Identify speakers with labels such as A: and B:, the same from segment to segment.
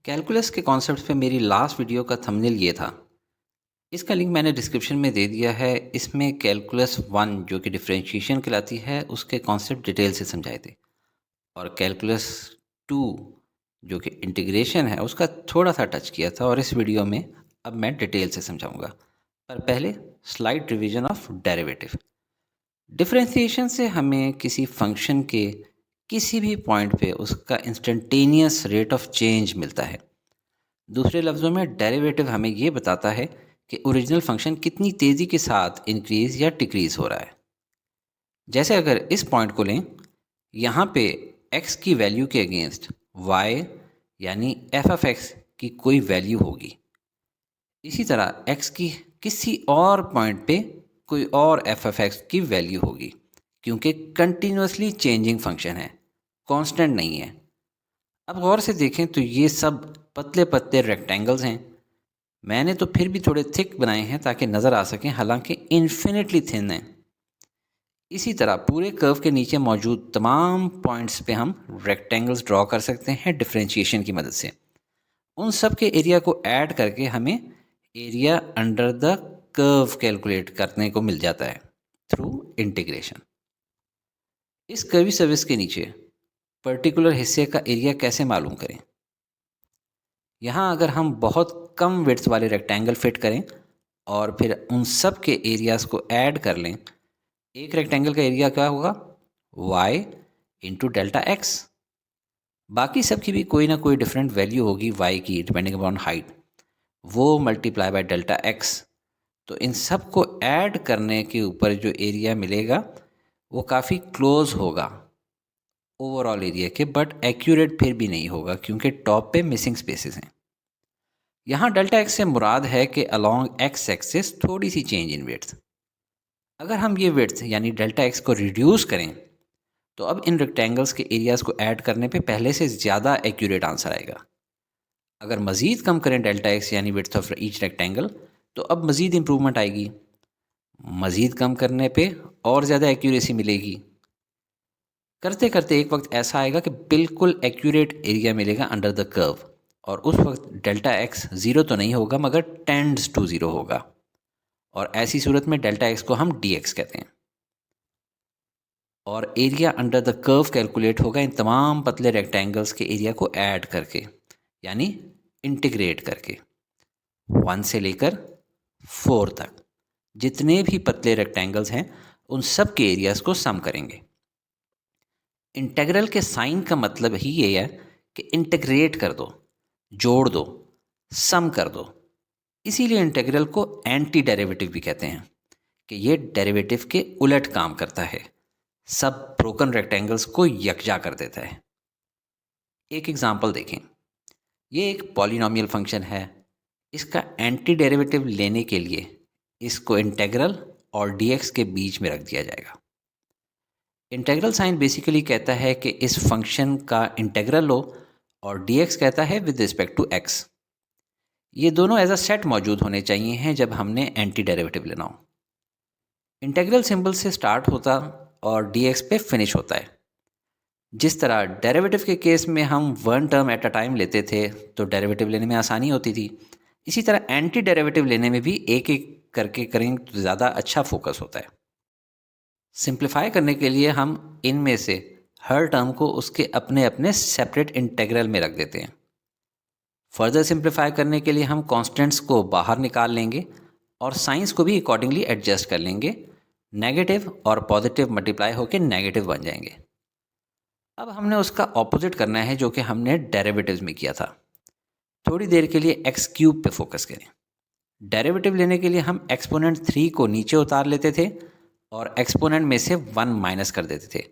A: Calculus के concept पे मेरी लास्ट वीडियो का थंबनेल ये था। इसका लिंक मैंने डिस्क्रिप्शन में दे दिया है। इसमें कैलकुलस 1 जो कि डिफरेंशिएशन कहलाती है उसके कॉन्सेप्ट डिटेल से समझाए थे, और कैलकुलस 2 जो कि इंटीग्रेशन है उसका थोड़ा सा टच किया था, और इस वीडियो में अब मैं डिटेल से समझाऊंगा। पर पहले slide revision of derivative. Differentiation से हमें किसी फंक्शन के किसी भी पॉइंट पे उसका इंस्टेंटेनियस रेट ऑफ चेंज मिलता है। दूसरे लफ्ज़ों में डेरिवेटिव हमें ये बताता है कि ओरिजिनल फंक्शन कितनी तेज़ी के साथ इंक्रीज़ या डिक्रीज़ हो रहा है। जैसे अगर इस पॉइंट को लें, यहाँ पे x की वैल्यू के अगेंस्ट y यानी एफ ऑफ एक्स की कोई वैल्यू होगी। इसी तरह x की किसी और पॉइंट पे कोई और एफ ऑफ एक्स की वैल्यू होगी, क्योंकि कंटिन्यूसली चेंजिंग फंक्शन है, कांस्टेंट नहीं है। अब गौर से देखें तो ये सब पतले पतले रेक्टेंगल्स हैं। मैंने तो फिर भी थोड़े थिक बनाए हैं ताकि नज़र आ सकें, हालांकि इन्फिनिटली थिन हैं। इसी तरह पूरे कर्व के नीचे मौजूद तमाम पॉइंट्स पे हम रेक्टेंगल्स ड्रॉ कर सकते हैं डिफरेंशिएशन की मदद से। उन सब के एरिया को ऐड करके हमें area under the curve calculate करने को मिल जाता है थ्रू इंटीग्रेशन। इस कर्वी सर्विस के नीचे पर्टिकुलर हिस्से का एरिया कैसे मालूम करें? यहाँ अगर हम बहुत कम विड्थ वाले रेक्टेंगल फिट करें और फिर उन सब के एरियाज़ को ऐड कर लें, एक रेक्टेंगल का एरिया क्या होगा? y into delta x. बाकी सब की भी कोई ना कोई डिफरेंट वैल्यू होगी y की, डिपेंडिंग अपॉन हाइट, वो मल्टीप्लाई बाय डेल्टा एक्स। तो इन सब को ऐड करने के ऊपर जो एरिया मिलेगा वो काफ़ी क्लोज होगा ओवरऑल एरिया के, बट एक्यूरेट फिर भी नहीं होगा क्योंकि टॉप पे मिसिंग स्पेसेस हैं। यहाँ डेल्टा एक्स से मुराद है कि अलॉन्ग एक्स एक्सिस थोड़ी सी चेंज इन विड्थ। अगर हम ये विड्थ यानी डेल्टा एक्स को रिड्यूस करें तो अब इन रेक्टेंगल्स के एरियाज़ को ऐड करने पे पहले से ज़्यादा एक्यूरेट आंसर आएगा। अगर मज़ीद कम करें डेल्टा एक्स यानी विड्थ ऑफ ईच रेक्टेंगल, तो अब मज़ीद इम्प्रूवमेंट आएगी। मज़ीद कम करने पे और ज़्यादा एक्यूरेसी मिलेगी। करते करते एक वक्त ऐसा आएगा कि बिल्कुल एक्यूरेट एरिया मिलेगा अंडर द कर्व, और उस वक्त डेल्टा एक्स ज़ीरो तो नहीं होगा मगर टेंड्स टू ज़ीरो होगा, और ऐसी सूरत में डेल्टा एक्स को हम डी एक्स कहते हैं। और area under the curve calculate होगा इन तमाम पतले रेक्टेंगल्स के एरिया को ऐड करके, यानी इंटीग्रेट करके। 1 से लेकर 4 तक जितने भी पतले रेक्टेंगल्स हैं उन सब के एरियाज़ को सम करेंगे। इंटीग्रल के साइन का मतलब ही ये है कि इंटीग्रेट कर दो, जोड़ दो, सम कर दो। इसीलिए इंटीग्रल को एंटी डेरिवेटिव भी कहते हैं कि ये डेरिवेटिव के उलट काम करता है, सब ब्रोकन रेक्टेंगल्स को यकजा कर देता है। एक एग्जांपल देखें। ये एक पॉलिनोमियल फंक्शन है। इसका एंटी डेरिवेटिव लेने के लिए इसको इंटीग्रल और डीएक्स के बीच में रख दिया जाएगा। इंटीग्रल साइन बेसिकली कहता है कि इस फंक्शन का इंटीग्रल लो, और डीएक्स कहता है विद रिस्पेक्ट टू एक्स। ये दोनों एज अ सेट मौजूद होने चाहिए हैं जब हमने एंटी डेरिवेटिव लेना हो। इंटीग्रल सिंबल से स्टार्ट होता और डीएक्स पे फिनिश होता है। जिस तरह डेरिवेटिव के केस में हम one term at a time लेते थे तो डेरिवेटिव लेने में आसानी होती थी, इसी तरह एंटी डेरिवेटिव लेने में भी एक एक करके करेंगे तो ज़्यादा अच्छा फोकस होता है। सिंप्लीफाई करने के लिए हम इनमें से हर टर्म को उसके अपने अपने सेपरेट इंटीग्रल में रख देते हैं। फर्दर सिंप्लीफाई करने के लिए हम कॉन्स्टेंट्स को बाहर निकाल लेंगे और साइंस को भी अकॉर्डिंगली एडजस्ट कर लेंगे। नेगेटिव और पॉजिटिव मल्टीप्लाई होकर नेगेटिव बन जाएंगे। अब हमने उसका ऑपोजिट करना है जो कि हमने डेरिवेटिव्स में किया था। थोड़ी देर के लिए एक्स क्यूब पे फोकस करें। डेरिवेटिव लेने के लिए हम एक्सपोनेंट 3 को नीचे उतार लेते थे और एक्सपोनेंट में से 1 माइनस कर देते थे,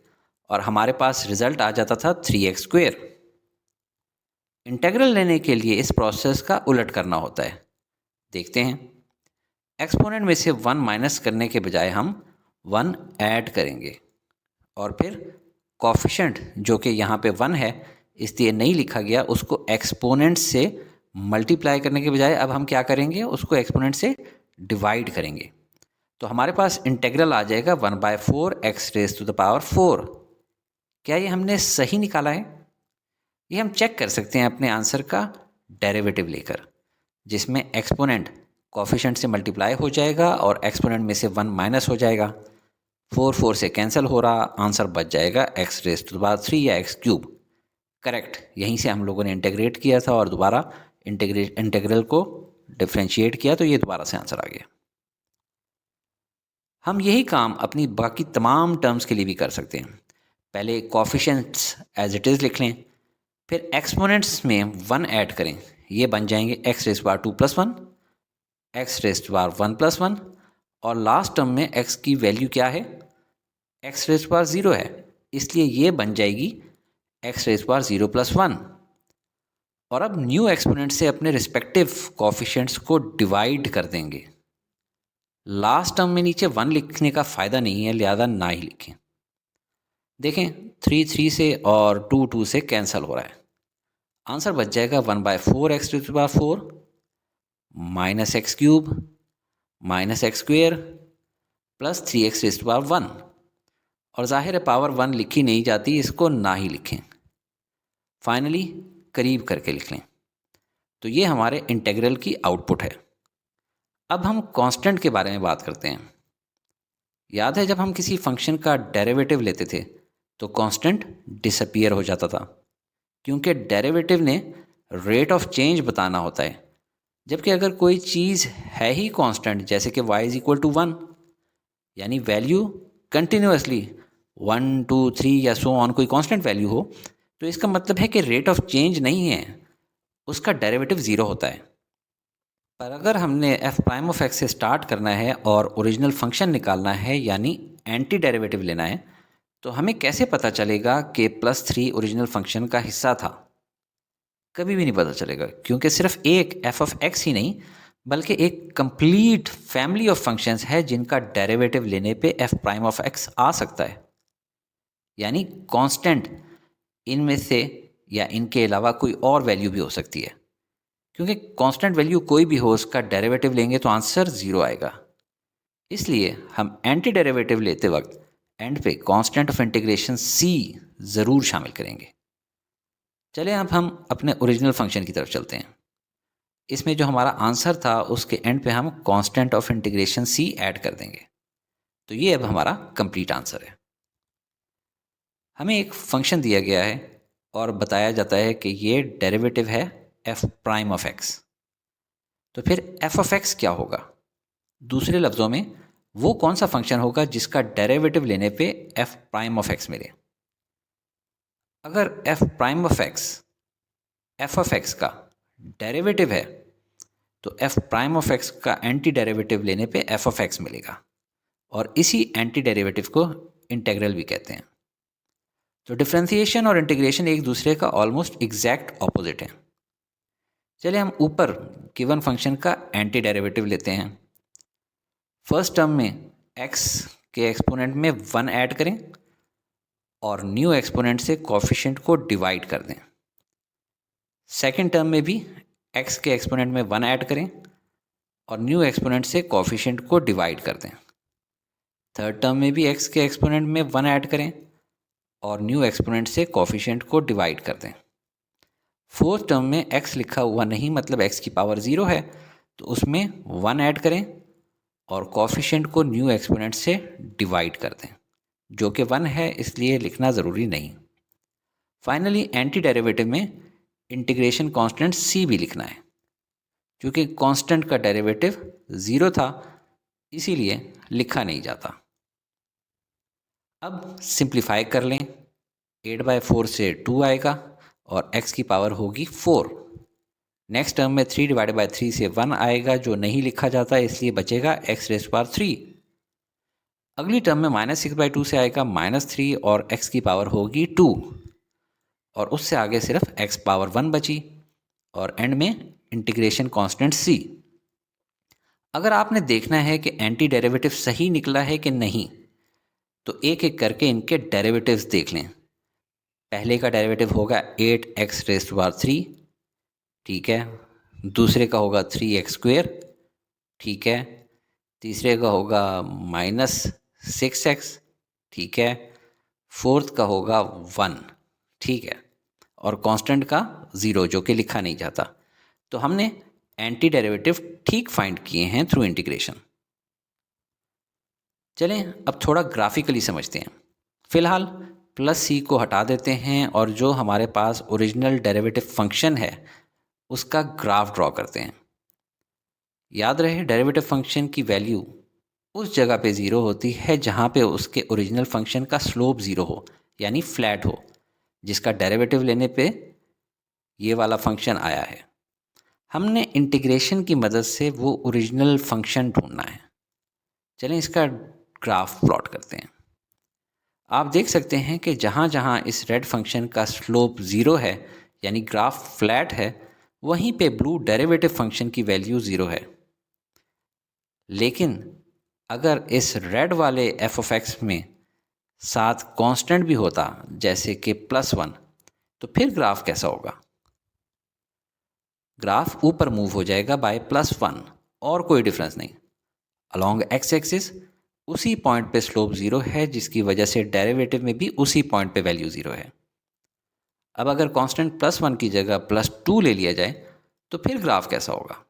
A: और हमारे पास रिजल्ट आ जाता था 3x स्क्वेयर। इंटीग्रल लेने के लिए इस प्रोसेस का उलट करना होता है। देखते हैं। एक्सपोनेंट में से 1 माइनस करने के बजाय हम 1 ऐड करेंगे, और फिर कोफिशिएंट जो कि यहाँ पे 1 है इसलिए नहीं लिखा गया, उसको एक्सपोनेंट से मल्टीप्लाई करने के बजाय अब हम क्या करेंगे, उसको एक्सपोनेंट से डिवाइड करेंगे। तो हमारे पास इंटीग्रल आ जाएगा 1/4 x raise to the power 4। क्या ये हमने सही निकाला है? ये हम चेक कर सकते हैं अपने आंसर का डेरिवेटिव लेकर, जिसमें एक्सपोनेंट कोफिशिएंट से मल्टीप्लाई हो जाएगा और एक्सपोनेंट में से 1 माइनस हो जाएगा। 4 से कैंसिल हो रहा, आंसर बच जाएगा x raise to the power 3 या x क्यूब। करेक्ट, यहीं से हम लोगों ने इंटीग्रेट किया था और दोबारा इंटीग्रल को डिफ्रेंशिएट किया, तो ये दोबारा से आंसर आ गया। हम यही काम अपनी बाकी तमाम टर्म्स के लिए भी कर सकते हैं। पहले कोफिशिएंट्स एज इट इज़ लिख लें, फिर एक्सपोनेंट्स में 1 ऐड करें, ये बन जाएंगे x raise to power 2 + 1, x raise to power 1 + 1, और लास्ट टर्म में x की वैल्यू क्या है, x रेज़ टू पावर 0 है, इसलिए ये बन जाएगी x रेज़ टू पावर 0 + 1। और अब न्यू एक्सपोनेंट से अपने रिस्पेक्टिव कोफिशिएंट्स को डिवाइड कर देंगे। लास्ट टर्म में नीचे 1 लिखने का फ़ायदा नहीं है, लिहाजा ना ही लिखें। देखें 3 से और 2 से कैंसिल हो रहा है, आंसर बच जाएगा 1/4 x raise to power 4 minus X cube minus X square plus 3x raise to power 1। और जाहिर है पावर 1 लिखी नहीं जाती, इसको ना ही लिखें, फाइनली करीब करके लिख लें। तो ये हमारे इंटीग्रल की आउटपुट है। अब हम कांस्टेंट के बारे में बात करते हैं। याद है जब हम किसी फंक्शन का डेरिवेटिव लेते थे तो कांस्टेंट डिसअपीयर हो जाता था, क्योंकि डेरिवेटिव ने रेट ऑफ चेंज बताना होता है। जबकि अगर कोई चीज़ है ही कांस्टेंट, जैसे कि y = 1, यानी वैल्यू कंटिन्यूसली 1 2 3 या सो ऑन कोई कांस्टेंट वैल्यू हो, तो इसका मतलब है कि रेट ऑफ चेंज नहीं है, उसका डेरिवेटिव 0 होता है। पर अगर हमने f' से स्टार्ट करना है और ओरिजिनल फंक्शन निकालना है, यानी एंटी डेरिवेटिव लेना है, तो हमें कैसे पता चलेगा कि +3 ओरिजिनल फंक्शन का हिस्सा था? कभी भी नहीं पता चलेगा, क्योंकि सिर्फ एक f(x) ही नहीं बल्कि एक कंप्लीट फैमिली ऑफ फंक्शंस है जिनका डेरिवेटिव लेने पे f' आ सकता है। यानी कांस्टेंट इनमें से या इनके अलावा कोई और वैल्यू भी हो सकती है, क्योंकि कांस्टेंट वैल्यू कोई भी हो उसका डेरिवेटिव लेंगे तो आंसर 0 आएगा। इसलिए हम एंटी डेरिवेटिव लेते वक्त एंड पे कांस्टेंट ऑफ इंटीग्रेशन c ज़रूर शामिल करेंगे। चलें अब हम अपने ओरिजिनल फंक्शन की तरफ चलते हैं। इसमें जो हमारा आंसर था उसके एंड पे हम constant of integration c add कर देंगे, तो ये अब हमारा कंप्लीट आंसर है। हमें एक फंक्शन दिया गया है और बताया जाता है कि ये डेरिवेटिव है f'(x). तो फिर f(x) क्या होगा? दूसरे लफ्ज़ों में वो कौन सा फंक्शन होगा जिसका डेरिवेटिव लेने पे f'(x) मिले? अगर f'(x) का डेरिवेटिव है तो f'(x) का एंटी डेरिवेटिव लेने पे f(x) मिलेगा, और इसी एंटी डेरिवेटिव को इंटीग्रल भी कहते हैं। तो डिफरेंशिएशन और इंटीग्रेशन एक दूसरे का ऑलमोस्ट एग्जैक्ट ऑपोजिट है। चलिए हम ऊपर गिवन फंक्शन का एंटी डेरिवेटिव लेते हैं। फर्स्ट टर्म में x के एक्सपोनेंट में 1 ऐड करें और न्यू एक्सपोनेंट से कोफिशिएंट को डिवाइड कर दें। सेकंड टर्म में भी x के एक्सपोनेंट में 1 ऐड करें और न्यू एक्सपोनेंट से कोफिशिएंट को डिवाइड कर दें। थर्ड टर्म में भी x के एक्सपोनेंट में 1 ऐड करें और न्यू एक्सपोनेंट से कोफिशिएंट को डिवाइड कर दें। फोर्थ टर्म में x लिखा हुआ नहीं, मतलब x की पावर 0 है, तो उसमें 1 ऐड करें और कोफिशिएंट को न्यू एक्सपोनेंट से डिवाइड कर दें, जो कि 1 है, इसलिए लिखना ज़रूरी नहीं। फाइनली एंटी डेरिवेटिव में इंटीग्रेशन कांस्टेंट c भी लिखना है, क्योंकि कांस्टेंट का डेरिवेटिव 0 था, इसीलिए लिखा नहीं जाता। अब सिंप्लीफाई कर लें, 8/4 से 2 आएगा और x की पावर होगी 4। नेक्स्ट टर्म में 3/3 से 1 आएगा, जो नहीं लिखा जाता, इसलिए बचेगा x रेज़ टू पावर 3। अगली टर्म में -6/2 से आएगा -3 और x की पावर होगी 2, और उससे आगे सिर्फ x पावर 1 बची, और एंड में इंटीग्रेशन कांस्टेंट c। अगर आपने देखना है कि एंटी डेरिवेटिव सही निकला है कि नहीं, तो एक एक करके इनके डेरिवेटिव्स देख लें। पहले का डेरिवेटिव होगा 8x रेज़ टू पावर 3, ठीक है। दूसरे का होगा 3x², ठीक है। तीसरे का होगा -6x, ठीक है। फोर्थ का होगा 1, ठीक है। और कांस्टेंट का 0, जो कि लिखा नहीं जाता। तो हमने एंटी डेरिवेटिव ठीक फाइंड किए हैं थ्रू इंटीग्रेशन। चलें अब थोड़ा ग्राफिकली समझते हैं। फिलहाल प्लस सी को हटा देते हैं और जो हमारे पास ओरिजिनल डेरिवेटिव फंक्शन है उसका ग्राफ ड्रॉ करते हैं। याद रहे डेरिवेटिव फंक्शन की वैल्यू उस जगह पे ज़ीरो होती है जहाँ पे उसके ओरिजिनल फंक्शन का स्लोप ज़ीरो हो, यानी फ्लैट हो, जिसका डेरिवेटिव लेने पे ये वाला फंक्शन आया है। हमने इंटीग्रेशन की मदद से वो ओरिजिनल फंक्शन ढूंढना है। चलें इसका ग्राफ प्लॉट करते हैं। आप देख सकते हैं कि जहाँ जहाँ इस रेड फंक्शन का स्लोप ज़ीरो है यानी ग्राफ फ्लैट है, वहीं पे ब्लू डेरिवेटिव फंक्शन की वैल्यू ज़ीरो है। लेकिन अगर इस रेड वाले एफ ऑफ एक्स में साथ कांस्टेंट भी होता जैसे कि +1, तो फिर ग्राफ कैसा होगा? ग्राफ ऊपर मूव हो जाएगा बाय +1 और कोई डिफरेंस नहीं। अलॉन्ग एक्स एक्सिस उसी पॉइंट पे स्लोप ज़ीरो है, जिसकी वजह से डेरिवेटिव में भी उसी पॉइंट पे वैल्यू ज़ीरो है। अब अगर कांस्टेंट +1 की जगह +2 ले लिया जाए तो फिर ग्राफ कैसा होगा?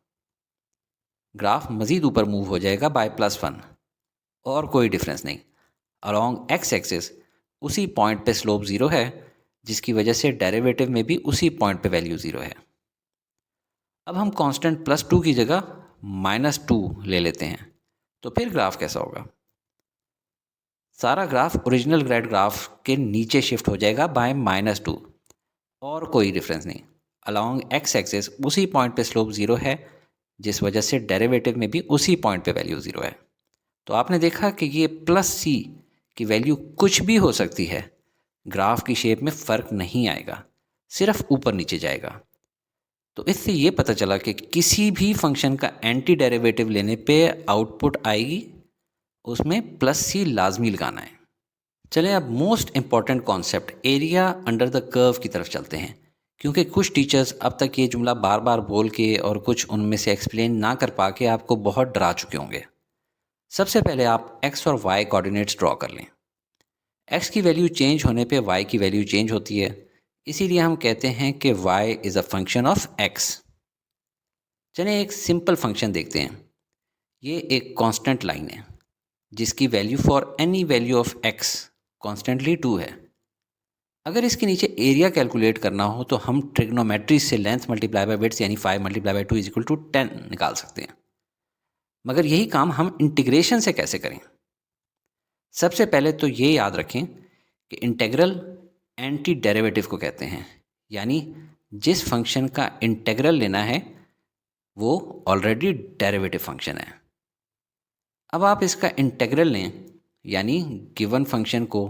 A: ग्राफ मज़ीद ऊपर मूव हो जाएगा बाय +1 और कोई डिफरेंस नहीं। अलॉन्ग एक्स एक्सिस उसी पॉइंट पे स्लोप ज़ीरो है, जिसकी वजह से डेरिवेटिव में भी उसी पॉइंट पे वैल्यू ज़ीरो है। अब हम कांस्टेंट +2 की जगह -2 ले लेते हैं, तो फिर ग्राफ कैसा होगा? सारा ग्राफ ओरिजिनल ग्रेड ग्राफ के नीचे शिफ्ट हो जाएगा बाय -2 और कोई डिफरेंस नहीं। अलॉन्ग एक्स एक्सिस उसी पॉइंट पे स्लोप ज़ीरो है, जिस वजह से डेरिवेटिव में भी उसी पॉइंट पे वैल्यू ज़ीरो है। तो आपने देखा कि ये +c की वैल्यू कुछ भी हो सकती है, ग्राफ की शेप में फ़र्क नहीं आएगा, सिर्फ ऊपर नीचे जाएगा। तो इससे ये पता चला कि किसी भी फंक्शन का एंटी डेरिवेटिव लेने पे आउटपुट आएगी, उसमें +c लाजमी लगाना है। चलें अब most important concept area under the curve की तरफ चलते हैं, क्योंकि कुछ टीचर्स अब तक ये जुमला बार बार बोल के और कुछ उनमें से एक्सप्लेन ना कर पा के आपको बहुत डरा चुके होंगे। सबसे पहले आप x और y कोऑर्डिनेट्स ड्रॉ कर लें। x की वैल्यू चेंज होने पे y की वैल्यू चेंज होती है, इसीलिए हम कहते हैं कि y is a function of x। चलिए एक सिंपल फंक्शन देखते हैं। ये एक कांस्टेंट लाइन है जिसकी value for any value of x constantly 2 है। अगर इसके नीचे एरिया कैलकुलेट करना हो तो हम ट्रिग्नोमेट्री से लेंथ मल्टीप्लाई बाय विड्थ यानी 5 multiply by 2 is equal to 10 निकाल सकते हैं। मगर यही काम हम इंटीग्रेशन से कैसे करें? सबसे पहले तो ये याद रखें कि इंटेग्रल एंटी डेरिवेटिव को कहते हैं, यानी जिस फंक्शन का इंटेग्रल लेना है वो ऑलरेडी डेरिवेटिव फंक्शन है। अब आप इसका इंटेग्रल लें, यानी गिवन फंक्शन को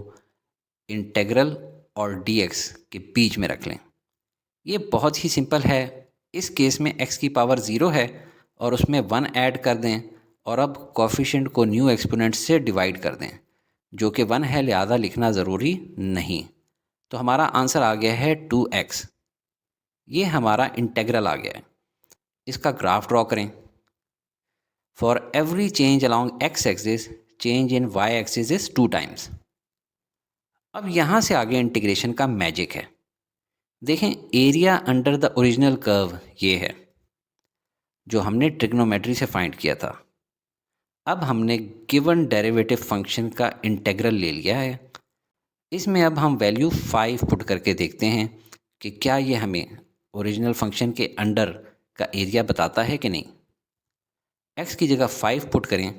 A: इंटेग्रल और dx के बीच में रख लें। ये बहुत ही सिंपल है। इस केस में x की पावर 0 है और उसमें 1 ऐड कर दें और अब कोफिशिएंट को न्यू एक्सपोनेंट से डिवाइड कर दें, जो कि 1 है, लिहाजा लिखना ज़रूरी नहीं। तो हमारा आंसर आ गया है 2x। ये हमारा इंटेग्रल आ गया है। इसका ग्राफ ड्रॉ करें। For every change along x axis change in y axis is 2 times. अब यहाँ से आगे इंटीग्रेशन का मैजिक है। देखें area under the original curve ये है जो हमने ट्रिग्नोमेट्री से फाइंड किया था। अब हमने गिवन डेरिवेटिव फंक्शन का इंटेग्रल ले लिया है। इसमें अब हम वैल्यू 5 पुट करके देखते हैं कि क्या ये हमें ओरिजिनल फंक्शन के अंडर का एरिया बताता है कि नहीं। x की जगह 5 पुट करें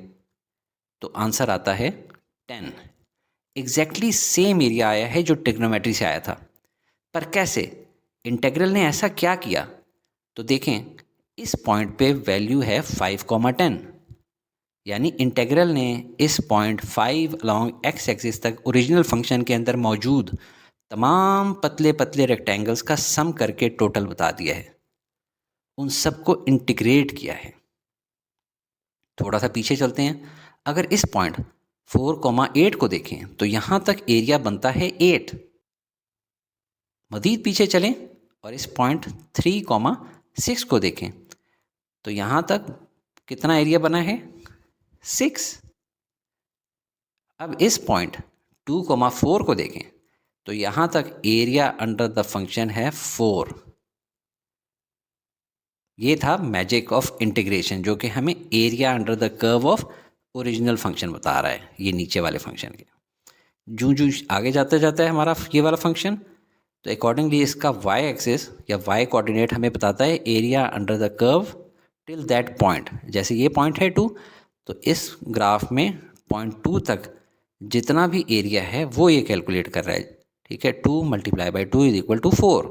A: तो आंसर आता है 10। एग्जैक्टली सेम एरिया आया है जो ट्रिग्नोमेट्री से आया था। पर कैसे? इंटेग्रल ने ऐसा क्या किया? तो देखें इस पॉइंट पे वैल्यू है 5,10, यानी इंटेग्रल ने इस पॉइंट 5 अलॉन्ग एक्स एक्सिस तक ओरिजिनल फंक्शन के अंदर मौजूद तमाम पतले पतले रेक्टेंगल्स का सम करके टोटल बता दिया है, उन सबको इंटीग्रेट किया है। थोड़ा सा पीछे चलते हैं। अगर इस पॉइंट 4,8 को देखें तो यहाँ तक एरिया बनता है 8। मज़ीद पीछे चलें और इस पॉइंट 3,6 को देखें तो यहाँ तक कितना एरिया बना है? 6। अब इस पॉइंट 2,4 को देखें तो यहाँ तक एरिया अंडर द फंक्शन है 4। ये था मैजिक ऑफ इंटीग्रेशन, जो कि हमें area under the curve of original function बता रहा है, ये नीचे वाले फंक्शन के। जूँ जूँ आगे जाते जाता है हमारा ये वाला फंक्शन, तो अकॉर्डिंगली इसका वाई एक्सिस या वाई कोऑर्डिनेट हमें बताता है area under the curve till that point. जैसे ये पॉइंट है 2, तो इस ग्राफ में पॉइंट 2 तक जितना भी एरिया है वो ये कैलकुलेट कर रहा है। ठीक है, 2 multiply by 2 is equal to 4।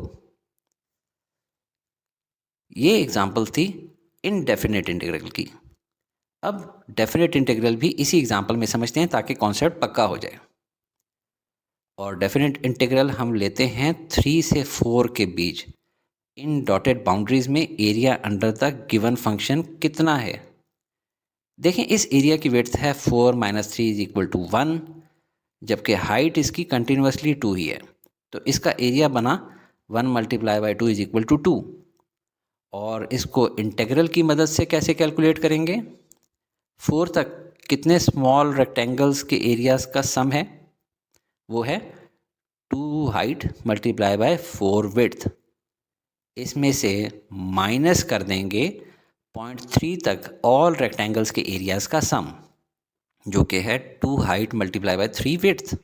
A: ये एग्जाम्पल थी इनडेफिनेट इंटीग्रल की। अब डेफिनेट इंटीग्रल भी इसी एग्जाम्पल में समझते हैं ताकि कॉन्सेप्ट पक्का हो जाए। और डेफिनेट इंटीग्रल हम लेते हैं 3 से 4 के बीच इन डॉटेड बाउंड्रीज में area under the given function कितना है। देखें, इस एरिया की विड्थ है 4 माइनस 3 इज इक्वल टू 1, जबकि हाइट इसकी कंटिन्यूसली 2 ही है, तो इसका एरिया बना 1 multiply by 2 is equal to 2। और इसको इंटीग्रल की मदद से कैसे कैलकुलेट करेंगे? 4 तक कितने स्मॉल रेक्टेंगल्स के एरियाज का सम है? वो है 2 हाइट मल्टीप्लाई बाय 4 विड्थ। इसमें से माइनस कर देंगे 0.3 तक ऑल रेक्टेंगल्स के एरियाज का सम, जो कि है 2 हाइट मल्टीप्लाई बाय 3 विड्थ।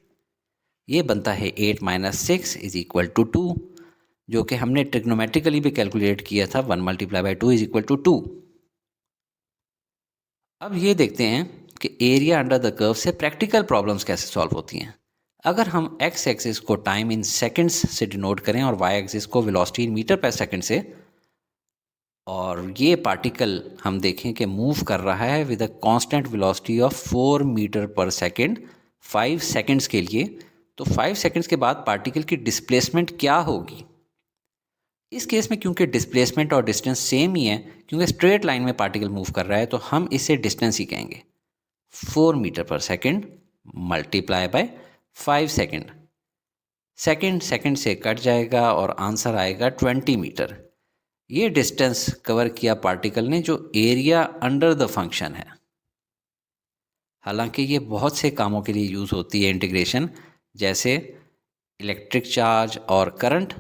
A: ये बनता है 8 माइनस 6 इज इक्वल टू 2, जो कि हमने ट्रिग्नोमेट्रिकली भी कैलकुलेट किया था। 1 multiply by 2 is equal to 2। अब ये देखते हैं कि एरिया अंडर द कर्व से प्रैक्टिकल प्रॉब्लम्स कैसे सॉल्व होती हैं। अगर हम एक्स एक्सिस को टाइम इन सेकंड्स से डिनोट करें और वाई एक्सिस को velocity in metre per second से, और ये पार्टिकल हम देखें कि मूव कर रहा है with a constant velocity of 4 metre per second 5 seconds के लिए, तो 5 सेकंड्स के बाद पार्टिकल की डिस्प्लेसमेंट क्या होगी? इस केस में क्योंकि डिस्प्लेसमेंट और डिस्टेंस सेम ही है, क्योंकि स्ट्रेट लाइन में पार्टिकल मूव कर रहा है, तो हम इसे डिस्टेंस ही कहेंगे। 4 metre per second multiply by 5 second, second second से कट जाएगा और आंसर आएगा 20 मीटर। ये डिस्टेंस कवर किया पार्टिकल ने, जो एरिया अंडर द फंक्शन है। हालांकि ये बहुत से कामों के लिए यूज़ होती है इंटीग्रेशन, जैसे इलेक्ट्रिक चार्ज और करंट,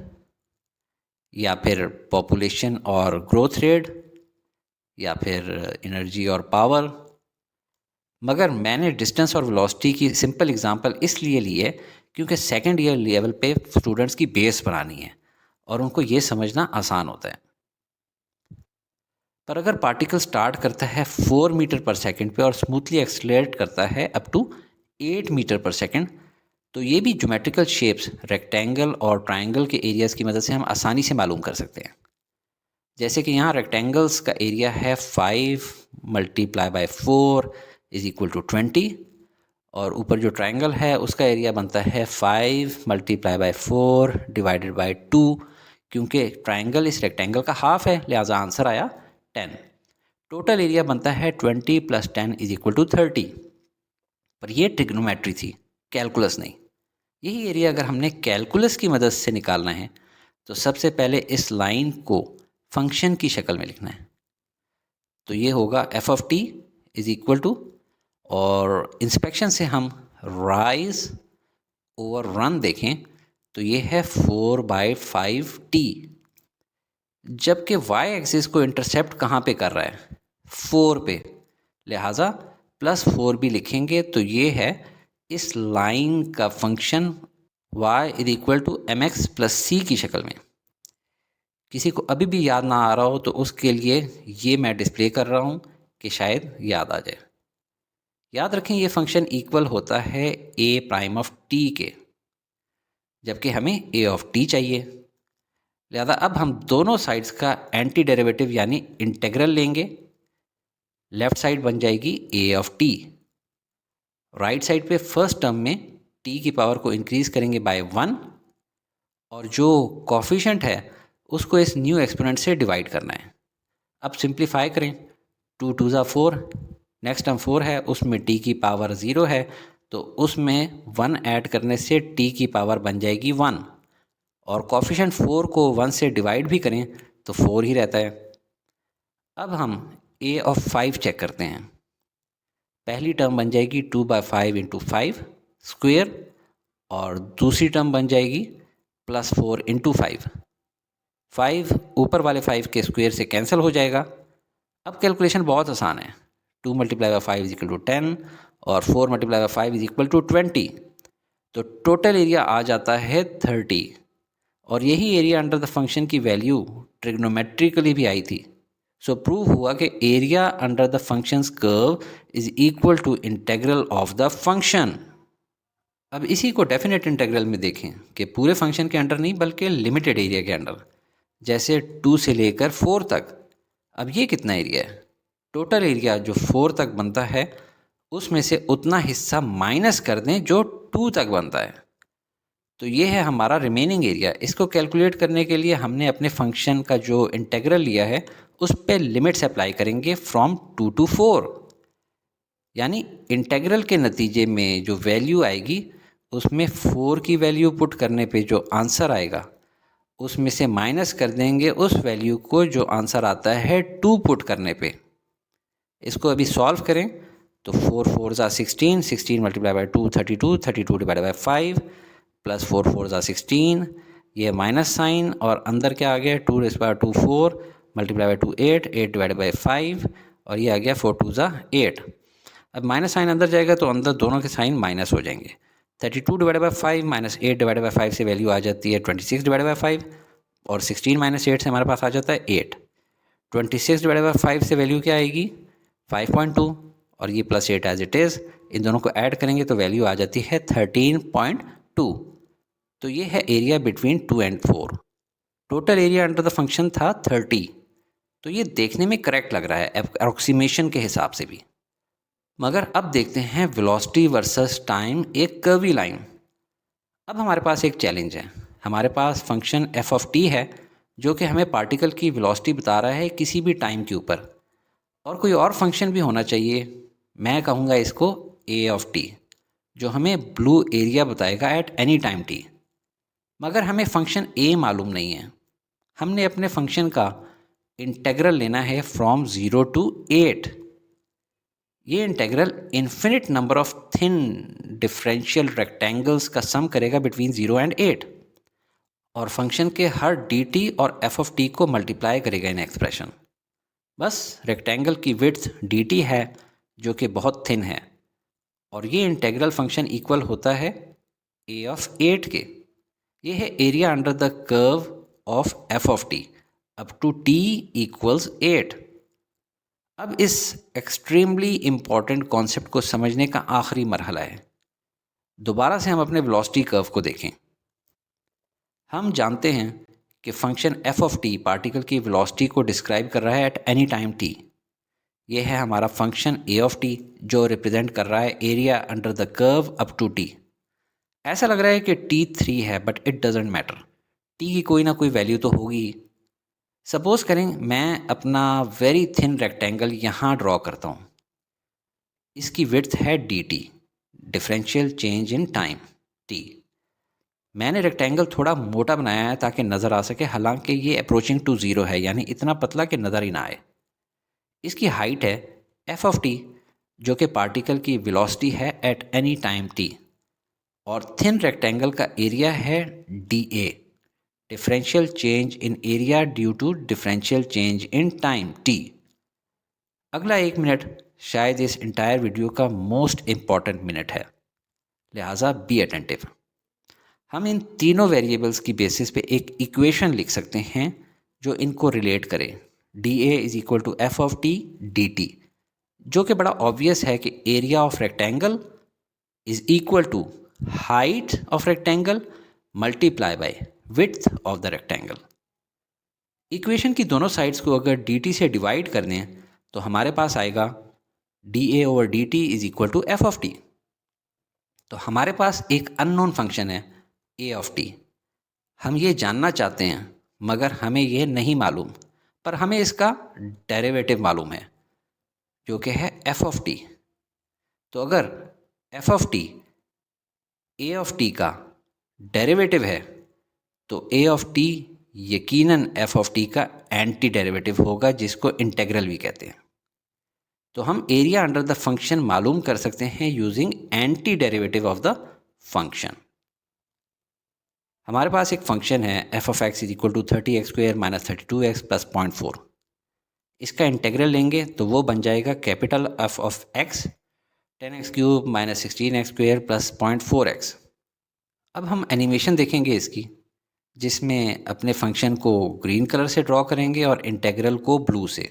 A: या फिर पॉपुलेशन और ग्रोथ रेट, या फिर एनर्जी और पावर। मगर मैंने डिस्टेंस और वेलोसिटी की सिंपल एग्जांपल इसलिए ली है क्योंकि सेकेंड ईयर लेवल पे स्टूडेंट्स की बेस बनानी है और उनको ये समझना आसान होता है। पर अगर पार्टिकल स्टार्ट करता है 4 मीटर पर सेकंड पे और स्मूथली एक्सेलरेट करता है up to 8 metre per second, तो ये भी ज्योमेट्रिकल शेप्स रेक्टेंगल और ट्रायंगल के एरियाज़ की मदद से हम आसानी से मालूम कर सकते हैं। जैसे कि यहाँ रेक्टेंगल्स का एरिया है 5 multiply by 4 is equal to 20, और ऊपर जो ट्रायंगल है उसका एरिया बनता है 5 मल्टीप्लाई बाय 4 डिवाइडेड बाय 2, क्योंकि ट्रायंगल इस रेक्टेंगल का हाफ है, लिहाजा आंसर आया 10। टोटल एरिया बनता है 20 प्लस 10 इज इक्वल टू 30। पर ये ट्रिग्नोमेट्री थी, कैलकुलस नहीं। यही एरिया अगर हमने कैलकुलस की मदद से निकालना है तो सबसे पहले इस लाइन को फंक्शन की शक्ल में लिखना है। तो ये होगा F of T is equal to, और इंस्पेक्शन से हम राइज ओवर रन देखें तो ये है 4/5t, जबकि वाई एक्सिस को इंटरसेप्ट कहाँ पे कर रहा है? 4 पे, लिहाजा +4 भी लिखेंगे तो ये है इस लाइन का function y is equal to mx plus C की शक्ल में। किसी को अभी भी याद ना आ रहा हो तो उसके लिए ये मैं डिस्प्ले कर रहा हूँ कि शायद याद आ जाए। याद रखें, ये फंक्शन इक्वल होता है a प्राइम ऑफ t के, जबकि हमें a ऑफ t चाहिए। लिहाजा अब हम दोनों साइड्स का एंटी डेरिवेटिव यानी इंटीग्रल लेंगे। लेफ्ट साइड बन जाएगी a of t, right side पे फर्स्ट टर्म में t की पावर को इंक्रीज़ करेंगे बाय 1, और जो कॉफिशेंट है उसको इस न्यू एक्सपोनेंट से डिवाइड करना है। अब सिंप्लीफाई करें, 2 2 ज़ा 4, नेक्स्ट टर्म 4 है, उसमें t की पावर 0 है, तो उसमें 1 ऐड करने से t की पावर बन जाएगी 1, और कॉफिशेंट 4 को 1 से डिवाइड भी करें तो 4 ही रहता है। अब हम a ऑफ 5 चेक करते हैं। पहली टर्म बन जाएगी 2/5 इंटू 5 स्क्वेयर, और दूसरी टर्म बन जाएगी +4 इंटू 5। 5 ऊपर वाले 5 के स्क्वायर से कैंसिल हो जाएगा। अब कैलकुलेशन बहुत आसान है। 2 multiply by 5 is equal to 10 और 4 multiply by 5 is equal to 20। तो टोटल एरिया आ जाता है 30 और यही एरिया अंडर द फंक्शन की वैल्यू ट्रिग्नोमेट्रिकली भी आई थी। सो प्रूव हुआ कि area under the functions curve is equal to integral of the function. अब इसी को डेफिनेट इंटेग्रल में देखें कि पूरे फंक्शन के अंडर नहीं बल्कि लिमिटेड एरिया के अंडर, जैसे 2 से लेकर 4 तक। अब ये कितना एरिया है? टोटल एरिया जो 4 तक बनता है उसमें से उतना हिस्सा माइनस कर दें जो 2 तक बनता है। तो ये है हमारा रिमेनिंग एरिया। इसको कैलकुलेट करने के लिए हमने अपने फंक्शन का जो इंटेग्रल लिया है उस पर लिमिट्स अप्लाई करेंगे फ्रॉम 2 to 4। यानी इंटेग्रल के नतीजे में जो वैल्यू आएगी उसमें 4 की वैल्यू पुट करने पे जो आंसर आएगा उसमें से माइनस कर देंगे उस वैल्यू को जो आंसर आता है 2 पुट करने पे। इसको अभी सॉल्व करें तो 4 4 ज़ा 16, 16 multiply by 2 32, 32 divide by 5 plus 4 4 ज़ा 16, ये माइनस साइन और अंदर क्या आ गया 2 rays power 2 4 multiply by 2 8, 8 divide by 5 और ये आ गया 4 2 ज़ा 8। अब माइनस साइन अंदर जाएगा तो अंदर दोनों के साइन माइनस हो जाएंगे। 32 divide by 5 minus 8 divide by 5 से वैल्यू आ जाती है 26 डिवाइड बाई 5 और 16 माइनस 8 से हमारे पास आ जाता है 8। 26 डिवाइड बाई 5 से वैल्यू क्या आएगी 5.2 और ये प्लस 8 एज इट इज़, इन दोनों को ऐड करेंगे तो वैल्यू आ जाती है 13.2। तो ये है area between 2 and 4। Total area under the function था 30। तो ये देखने में करेक्ट लग रहा है अप्रोक्सीमेशन के हिसाब से भी। मगर अब देखते हैं वेलोसिटी वर्सेस टाइम, एक कर्वी लाइन। अब हमारे पास एक चैलेंज है। हमारे पास फंक्शन एफ ऑफ टी है जो कि हमें पार्टिकल की वेलोसिटी बता रहा है किसी भी टाइम के ऊपर, और कोई और फंक्शन भी होना चाहिए। मैं कहूँगा इसको ए ऑफ टी जो हमें ब्लू एरिया बताएगा एट एनी टाइम टी। मगर हमें फंक्शन ए मालूम नहीं है। हमने अपने फंक्शन का इंटेग्रल लेना है फ्रॉम 0 to 8। ये integral infinite number of thin differential rectangles का सम करेगा बिटवीन 0 and 8 और फंक्शन के हर डी टी और एफ ऑफ टी को मल्टीप्लाई करेगा इन एक्सप्रेशन। बस रेक्टेंगल की विड्थ डी टी है जो कि बहुत थिन है और ये इंटेग्रल फंक्शन इक्वल होता है ए ऑफ 8 के। ये है area under the curve of F of T up to T equals 8। अब इस एक्सट्रीमली इम्पॉर्टेंट कॉन्सेप्ट को समझने का आखिरी मरहला है। दोबारा से हम अपने वेलोसिटी कर्व को देखें। हम जानते हैं कि function F of T particle की वेलोसिटी को डिस्क्राइब कर रहा है एट एनी टाइम टी। ये है हमारा फंक्शन ए ऑफ टी जो रिप्रेजेंट कर रहा है area under the curve up to T. ऐसा लग रहा है कि टी 3 है but it doesn't matter, T की कोई ना कोई वैल्यू तो होगी। सपोज करें मैं अपना वेरी थिन रेक्टेंगल यहाँ ड्रॉ करता हूँ। इसकी विड्थ है D T, differential change in time T. मैंने रेक्टेंगल थोड़ा मोटा बनाया है ताकि नज़र आ सके, हालांकि ये अप्रोचिंग टू 0 है यानी इतना पतला कि नज़र ही ना आए। इसकी हाइट है एफ ऑफ टी जो कि पार्टिकल की वेलोसिटी है एट एनी टाइम टी और थिन रेक्टेंगल का एरिया है D A, differential change in area due to differential change in time T. अगला 1 मिनट शायद इस इंटायर वीडियो का मोस्ट इम्पॉर्टेंट मिनट है, लिहाजा बी अटेंटिव। हम इन तीनों वेरिएबल्स की बेसिस पे एक इक्वेशन लिख सकते हैं जो इनको रिलेट करे। D A is equal to F of T D T, जो कि बड़ा ऑब्वियस है कि area of rectangle is equal to height of rectangle multiply by width of the rectangle. Equation की दोनों साइड्स को अगर डी टी से डिवाइड कर दें तो हमारे पास आएगा D A over D T is equal to F of T. तो हमारे पास एक अननोन फंक्शन है ए ऑफ टी। हम ये जानना चाहते हैं मगर हमें ये नहीं मालूम, पर हमें इसका डेरिवेटिव मालूम है जो कि है एफ ऑफ टी। तो अगर F of T A of T का डेरिवेटिव है तो ए ऑफ टी यकीनन एफ ऑफ टी का एंटी डेरिवेटिव होगा, जिसको इंटेग्रल भी कहते हैं। तो हम एरिया अंडर द फंक्शन मालूम कर सकते हैं using anti derivative of the function. हमारे पास एक फंक्शन है F of X is equal to 30x² minus 32x plus 0.4। इसका इंटेग्रल लेंगे तो वो बन जाएगा capital F of X 10x³ minus 16x² plus 0.4x। अब हम एनिमेशन देखेंगे इसकी, जिसमें अपने फंक्शन को ग्रीन कलर से ड्रॉ करेंगे और इंटेग्रल को ब्लू से।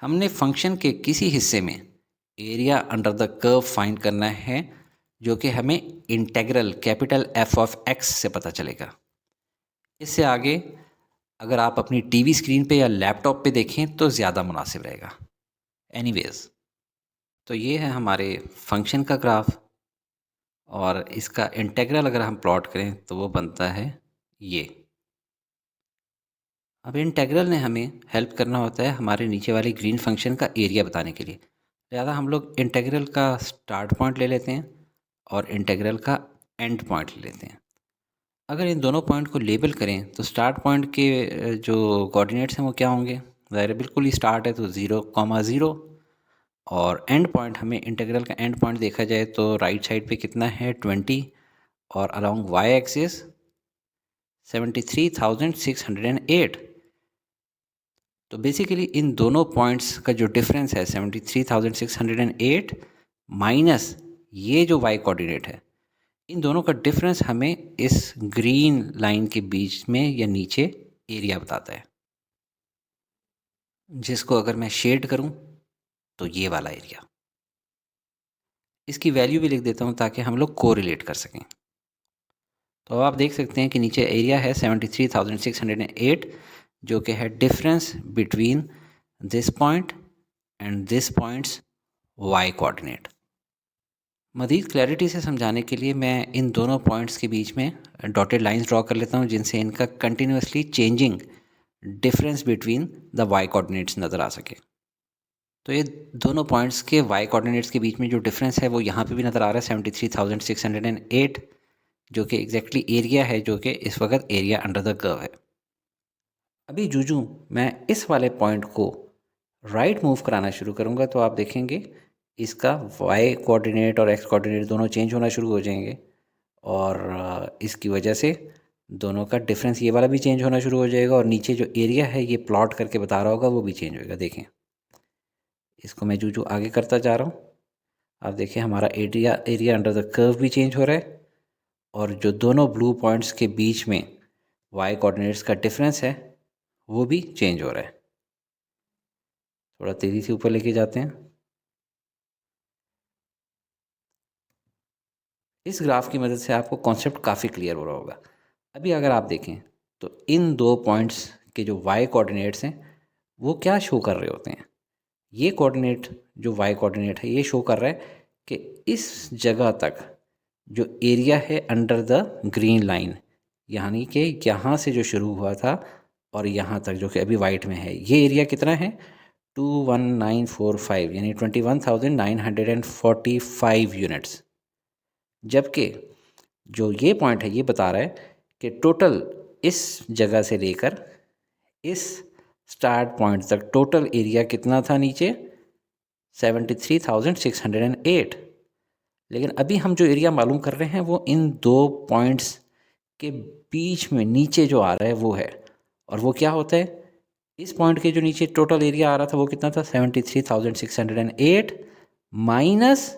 A: हमने फंक्शन के किसी हिस्से में area under the curve find करना है, जो कि हमें integral capital F of x से पता चलेगा। इससे आगे अगर आप अपनी टीवी स्क्रीन पे या लैपटॉप पे देखें तो ज़्यादा मुनासिब रहेगा। एनीवेज, तो ये है हमारे फंक्शन का ग्राफ, और इसका इंटेग्रल अगर हम प्लॉट करें तो वो बनता है ये। अब इंटेग्रल ने हमें हेल्प करना होता है हमारे नीचे वाले ग्रीन फंक्शन का एरिया बताने के लिए। ज़्यादा हम लोग इंटेग्रल का स्टार्ट पॉइंट ले लेते हैं और इंटेग्रल का एंड पॉइंट ले लेते हैं। अगर इन दोनों पॉइंट को लेबल करें तो स्टार्ट पॉइंट के जो कोऑर्डिनेट्स हैं वो क्या होंगे? ज़ाहिर बिल्कुल ही स्टार्ट है तो 0,0, और एंड पॉइंट, हमें इंटीग्रल का एंड पॉइंट देखा जाए तो राइट साइड पे कितना है 20, और अलोंग वाई एक्सिस 73,608। तो बेसिकली इन दोनों पॉइंट्स का जो डिफरेंस है 73,608 माइनस ये जो वाई कोऑर्डिनेट है, इन दोनों का डिफरेंस हमें इस ग्रीन लाइन के बीच में या नीचे एरिया बताता है, जिसको अगर मैं शेड करूं तो ये वाला एरिया। इसकी वैल्यू भी लिख देता हूं ताकि हम लोग कोरिलेट कर सकें। तो अब आप देख सकते हैं कि नीचे एरिया है 73,608, जो कि है difference between this point and this points Y coordinate. मज़ीद क्लैरिटी से समझाने के लिए मैं इन दोनों पॉइंट्स के बीच में डॉटेड लाइंस ड्रॉ कर लेता हूं, जिनसे इनका continuously changing difference between the Y coordinates नज़र आ सके। तो ये दोनों पॉइंट्स के वाई कोऑर्डिनेट्स के बीच में जो डिफरेंस है वो यहाँ पे भी नज़र आ रहा है 73,608, जो कि एग्जैक्टली एरिया है, जो कि इस वक्त एरिया अंडर द कर्व है। अभी जूजू मैं इस वाले पॉइंट को राइट मूव कराना शुरू करूँगा तो आप देखेंगे इसका वाई कोऑर्डिनेट और एक्स कोऑर्डिनेट दोनों चेंज होना शुरू हो जाएंगे, और इसकी वजह से दोनों का डिफरेंस ये वाला भी चेंज होना शुरू हो जाएगा, और नीचे जो एरिया है ये प्लॉट करके बता रहा होगा वो भी चेंज होएगा। देखें, इसको मैं जूजू आगे करता जा रहा हूँ। आप देखिए हमारा एरिया अंडर द कर्व भी चेंज हो रहा है, और जो दोनों ब्लू पॉइंट्स के बीच में वाई कोऑर्डिनेट्स का डिफरेंस है वो भी चेंज हो रहा है। थोड़ा तेज़ी से ऊपर लेके जाते हैं। इस ग्राफ की मदद से आपको कॉन्सेप्ट काफ़ी क्लियर हो रहा होगा। अभी अगर आप देखें तो इन दो पॉइंट्स के जो वाई कोऑर्डिनेट्स हैं वो क्या शो कर रहे होते हैं? ये कोऑर्डिनेट जो वाई कोऑर्डिनेट है ये शो कर रहा है कि इस जगह तक जो एरिया है अंडर द ग्रीन लाइन, यानी कि यहाँ से जो शुरू हुआ था और यहाँ तक जो कि अभी वाइट में है, ये एरिया कितना है 21945, यानी 21,945 यूनिट्स। जबकि जो ये पॉइंट है ये बता रहा है कि टोटल इस जगह से लेकर इस स्टार्ट पॉइंट तक टोटल एरिया कितना था नीचे 73,608। लेकिन अभी हम जो एरिया मालूम कर रहे हैं वो इन दो पॉइंट्स के बीच में नीचे जो आ रहा है वो है, और वो क्या होता है? इस पॉइंट के जो नीचे टोटल एरिया आ रहा था वो कितना था 73,608 माइनस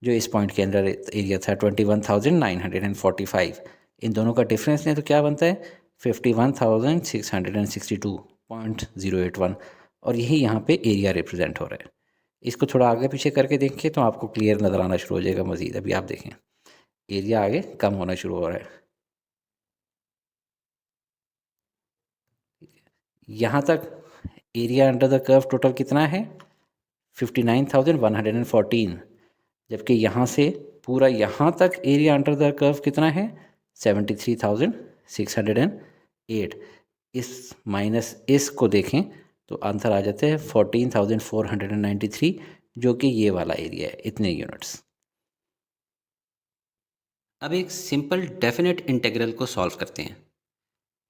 A: जो इस पॉइंट के अंदर एरिया था 21,945। इन दोनों का डिफरेंस ने तो क्या बनता है 51,662.081, और यही यहाँ पे एरिया रिप्रेजेंट हो रहा है। इसको थोड़ा आगे पीछे करके देखें तो आपको क्लियर नज़र आना शुरू हो जाएगा मज़ीद। अभी आप देखें एरिया आगे कम होना शुरू हो रहा है। यहाँ तक area under the curve total कितना है 59,114, जबकि यहाँ से पूरा यहाँ तक एरिया अंडर द कर्व कितना है 73,608। इस माइनस इस को देखें तो आंसर आ जाता है 14,493, जो कि ये वाला एरिया है, इतने यूनिट्स। अब एक सिंपल डेफिनेट इंटीग्रल को सॉल्व करते हैं।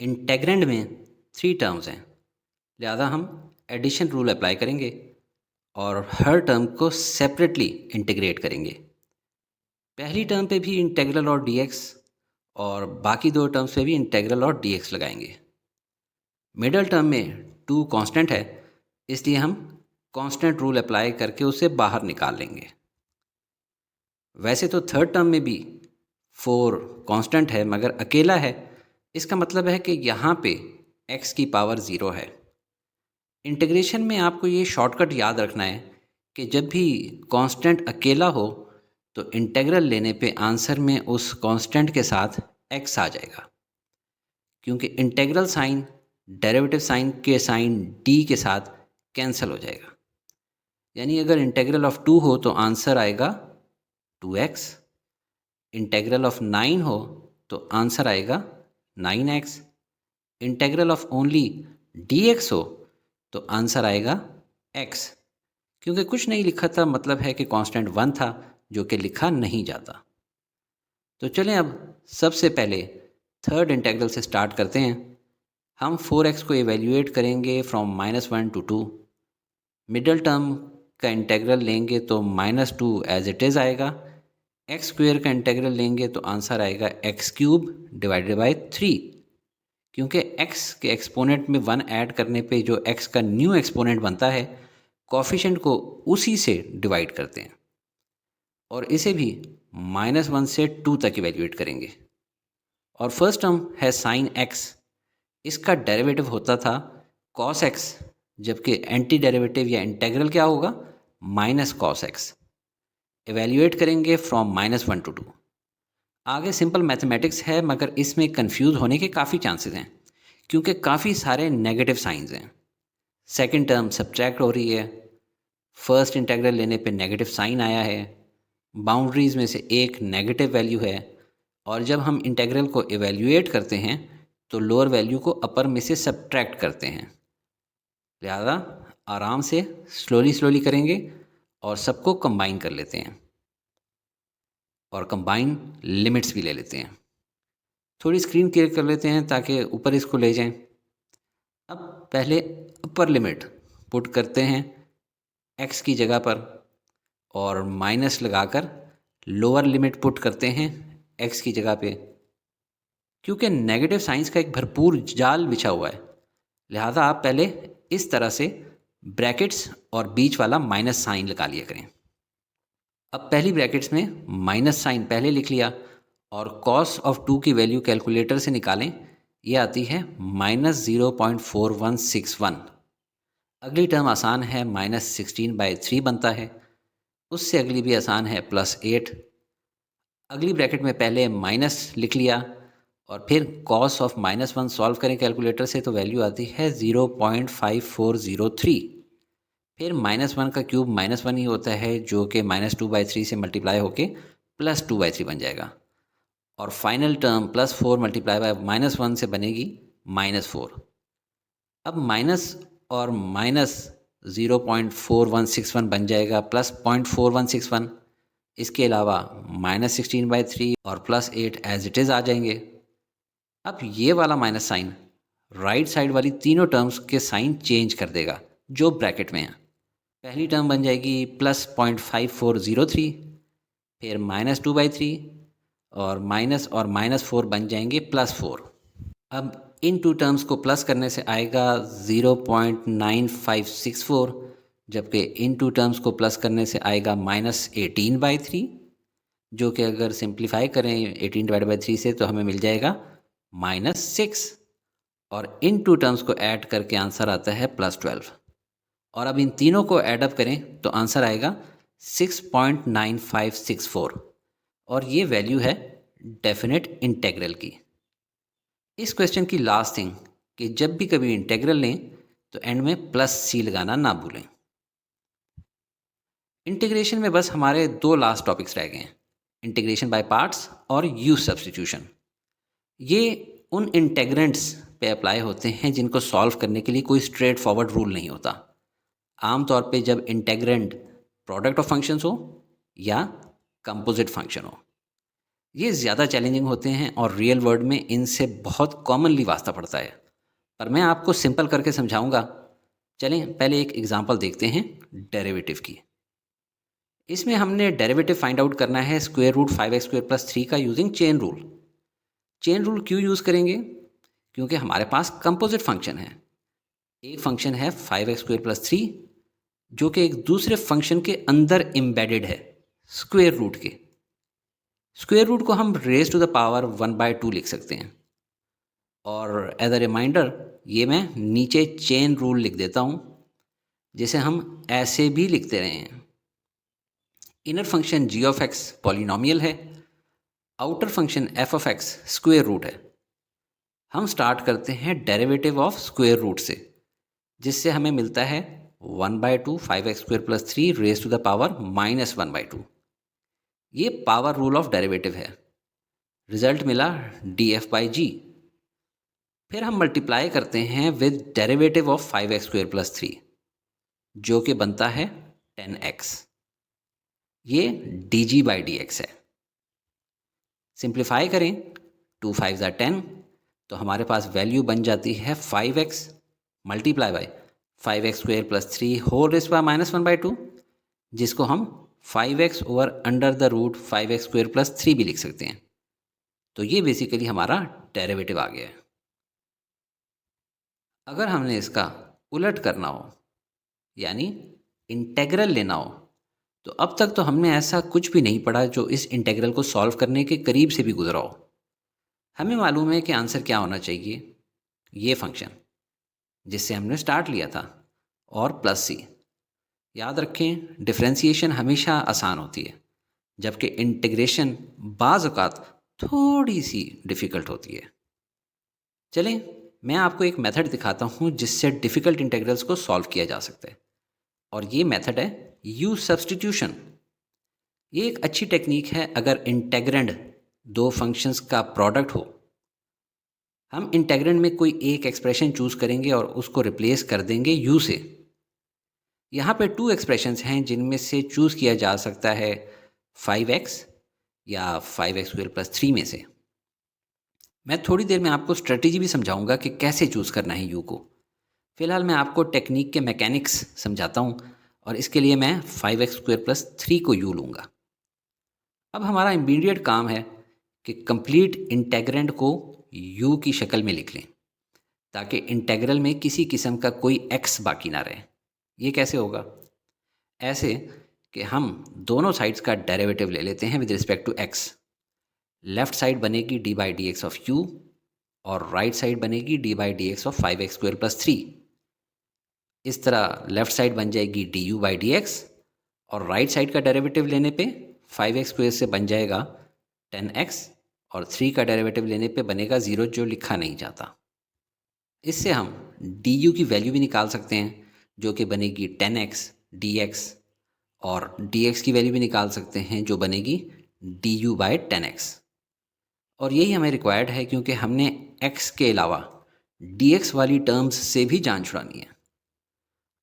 A: इंटेग्रेंड में 3 टर्म्स हैं, लिहाजा हम एडिशन रूल अप्लाई करेंगे और हर टर्म को सेपरेटली इंटीग्रेट करेंगे। पहली टर्म पे भी इंटीग्रल और dx, और बाकी दो टर्म्स पे भी इंटेग्रल और dx लगाएंगे। मिडल टर्म में 2 कांस्टेंट है, इसलिए हम कांस्टेंट रूल अप्लाई करके उसे बाहर निकाल लेंगे। वैसे तो थर्ड टर्म में भी 4 कांस्टेंट है मगर अकेला है, इसका मतलब है कि यहाँ पे x की पावर 0 है। इंटीग्रेशन में आपको ये शॉर्टकट याद रखना है कि जब भी कांस्टेंट अकेला हो तो इंटीग्रल लेने पे आंसर में उस कांस्टेंट के साथ x आ जाएगा, क्योंकि इंटीग्रल साइन डेरिवेटिव साइन के साइन d के साथ कैंसिल हो जाएगा। यानी अगर इंटीग्रल ऑफ 2 हो तो आंसर आएगा 2x, इंटीग्रल ऑफ 9 हो तो आंसर आएगा 9x, integral of only dx हो तो आंसर आएगा x। क्योंकि कुछ नहीं लिखा था मतलब है कि कांस्टेंट 1 था जो कि लिखा नहीं जाता। तो चलें अब सबसे पहले थर्ड इंटीग्रल से स्टार्ट करते हैं। हम 4x को इवेल्यूएट करेंगे फ्रॉम -1 to 2। मिडल टर्म का इंटीग्रल लेंगे तो -2 एज इट इज़ आएगा। एक्स स्क्वेयर का इंटीग्रल लेंगे तो आंसर आएगा x³ डिवाइडेड बाय 3, क्योंकि x के एक्सपोनेंट में 1 ऐड करने पे जो x का न्यू एक्सपोनेंट बनता है कोफिशिएंट को उसी से डिवाइड करते हैं, और इसे भी -1 से 2 तक इवेल्यूएट करेंगे। और फर्स्ट टर्म है साइन x, इसका डेरिवेटिव होता था cos x, जबकि एंटी डेरिवेटिव या इंटीग्रल क्या होगा -cos x। इवेल्यूएट करेंगे फ्रॉम -1 to 2। आगे सिंपल मैथमेटिक्स है मगर इसमें कंफ्यूज होने के काफ़ी चांसेस हैं, क्योंकि काफ़ी सारे नेगेटिव साइंस हैं। सेकंड टर्म सब्ट्रैक्ट हो रही है, फर्स्ट इंटीग्रल लेने पे नेगेटिव साइन आया है, बाउंड्रीज़ में से एक नेगेटिव वैल्यू है, और जब हम इंटीग्रल को इवेल्यूएट करते हैं तो लोअर वैल्यू को अपर में से सब्ट्रैक्ट करते हैं। लिहाजा आराम से स्लोली करेंगे और सबको कंबाइन कर लेते हैं और कंबाइन लिमिट्स भी ले लेते हैं। थोड़ी स्क्रीन क्लियर कर लेते हैं ताकि ऊपर इसको ले जाएं। अब पहले अपर लिमिट पुट करते हैं x की जगह पर और माइनस लगाकर लोअर लिमिट पुट करते हैं x की जगह पे। क्योंकि नेगेटिव साइंस का एक भरपूर जाल बिछा हुआ है, लिहाजा आप पहले इस तरह से ब्रैकेट्स और बीच वाला माइनस साइन लगा लिया करें। अब पहली ब्रैकेट्स में माइनस साइन पहले लिख लिया और cos ऑफ 2 की वैल्यू कैलकुलेटर से निकालें, ये आती है -0.4161। अगली टर्म आसान है, -16/3 बनता है। उससे अगली भी आसान है, +8। अगली ब्रैकेट में पहले माइनस लिख लिया और फिर cos ऑफ -1 सॉल्व करें कैलकुलेटर से तो वैल्यू आती है 0.5403। फिर -1 का क्यूब -1 ही होता है जो कि -2/3 से मल्टीप्लाई होके +2/3 बन जाएगा, और फाइनल टर्म +4 मल्टीप्लाई बाय -1 से बनेगी -4। अब माइनस और माइनस 0.4161 बन जाएगा +0.4161। इसके अलावा -16/3 और +8 एज इट इज़ आ जाएंगे। अब ये वाला माइनस साइन राइट साइड वाली तीनों टर्म्स के साइन चेंज कर देगा जो ब्रैकेट में है। पहली टर्म बन जाएगी +0.5403, फिर -2/3 और -4 बन जाएंगे +4। अब इन 2 टर्म्स को प्लस करने से आएगा 0.9564, जबकि इन 2 टर्म्स को प्लस करने से आएगा -18/3, जो कि अगर सिंप्लीफाई करें 18/3 से तो हमें मिल जाएगा -6, और इन 2 टर्म्स को ऐड करके आंसर आता है +12। और अब इन तीनों को ऐडअप करें तो आंसर आएगा 6.9564, और ये वैल्यू है डेफिनेट इंटीग्रल की। इस क्वेश्चन की लास्ट थिंग कि जब भी कभी इंटीग्रल लें तो एंड में +c लगाना ना भूलें। इंटीग्रेशन में बस हमारे 2 लास्ट टॉपिक्स रह गए हैं, इंटीग्रेशन बाय पार्ट्स और यूज सब्स्टिट्यूशन। ये उन इंटीग्रेंट्स पे अप्लाई होते हैं जिनको सॉल्व करने के लिए कोई स्ट्रेट फॉरवर्ड रूल नहीं होता। आमतौर पे जब इंटीग्रेंट प्रोडक्ट ऑफ फंक्शंस हो या कंपोजिट फंक्शन हो, ये ज़्यादा चैलेंजिंग होते हैं और रियल वर्ल्ड में इनसे बहुत कॉमनली वास्ता पड़ता है, पर मैं आपको सिंपल करके समझाऊंगा। चलें पहले एक एग्जांपल देखते हैं डेरिवेटिव की। इसमें हमने डेरिवेटिव फाइंड आउट करना है √5x² + 3 का using chain rule. Chain rule क्यों यूज़ करेंगे? क्योंकि हमारे पास कंपोजिट फंक्शन है। एक फंक्शन है 5x² + 3 जो कि एक दूसरे फंक्शन के अंदर एम्बेडेड है स्क्वायर रूट के। स्क्वायर रूट को हम रेज टू द पावर 1/2 लिख सकते हैं। और एज अ रिमाइंडर ये मैं नीचे चेन रूल लिख देता हूँ, जिसे हम ऐसे भी लिखते रहे हैं। इनर फंक्शन g(x) पॉलिनोमियल है, outer function f(x) square root है। हम स्टार्ट करते हैं डेरिवेटिव ऑफ स्क्वायर रूट से, जिससे हमें मिलता है 1/2 5x² + 3 raise to the power -1/2। ये पावर रूल ऑफ डेरिवेटिव है। रिजल्ट मिला df/g। फिर हम मल्टीप्लाई करते हैं विद डेरिवेटिव ऑफ 5x² + 3 जो कि बनता है 10x। ये dg/dx है। सिंप्लीफाई करें, 2 5 ज़ा 10, तो हमारे पास वैल्यू बन जाती है 5x multiply by 5x² + 3 whole raise to power -1/2, जिसको हम 5x over under the root 5x² + 3 भी लिख सकते हैं। तो ये बेसिकली हमारा डेरिवेटिव आ गया है। अगर हमने इसका उलट करना हो, यानी इंटेग्रल लेना हो, तो अब तक तो हमने ऐसा कुछ भी नहीं पढ़ा जो इस इंटेग्रल को सॉल्व करने के करीब से भी गुजरा हो। हमें मालूम है कि आंसर क्या होना चाहिए, ये फंक्शन जिससे हमने स्टार्ट लिया था और +c। याद रखें, डिफरेंशिएशन हमेशा आसान होती है, जबकि इंटीग्रेशन बाज़ औक़ात थोड़ी सी डिफ़िकल्ट होती है। चलें, मैं आपको एक मेथड दिखाता हूँ जिससे डिफ़िकल्ट इंटेग्रल्स को सॉल्व किया जा सकता है, और ये मेथड है यू सब्स्टिट्यूशन। ये एक अच्छी टेक्निक है अगर इंटेग्रेंड दो फंक्शंस का प्रोडक्ट हो। हम इंटेग्रेंड में कोई एक एक्सप्रेशन चूज़ करेंगे और उसको रिप्लेस कर देंगे यू से। यहाँ पे 2 एक्सप्रेशंस हैं जिनमें से चूज़ किया जा सकता है 5x या 5x² + 3 में से। मैं थोड़ी देर में आपको स्ट्रेटजी भी समझाऊंगा कि कैसे चूज़ करना है यू को। फ़िलहाल मैं आपको टेक्निक के मैकेनिक्स समझाता हूँ, और इसके लिए मैं 5x² + 3 को यू लूँगा। अब हमारा इमीडिएट काम है कि कंप्लीट इंटेग्रेंड को यू की शक्ल में लिख लें, ताकि इंटेग्रल में किसी किस्म का कोई x बाकी ना रहे। ये कैसे होगा? ऐसे कि हम दोनों साइड्स का डेरिवेटिव ले लेते हैं with respect to x। Left side बनेगी d/dx ऑफ u और राइट साइड बनेगी d/dx ऑफ 5x² + 3। इस तरह लेफ्ट साइड बन जाएगी du/dx, और राइट साइड का डेरिवेटिव लेने पे 5x² से बन जाएगा 10x, और 3 का डेरिवेटिव लेने पे बनेगा 0 जो लिखा नहीं जाता। इससे हम du की वैल्यू भी निकाल सकते हैं, जो कि बनेगी 10x dx, और dx की वैल्यू भी निकाल सकते हैं जो बनेगी du/10x। और यही हमें रिक्वायर्ड है क्योंकि हमने x के अलावा dx वाली टर्म्स से भी जान छुड़ानी है।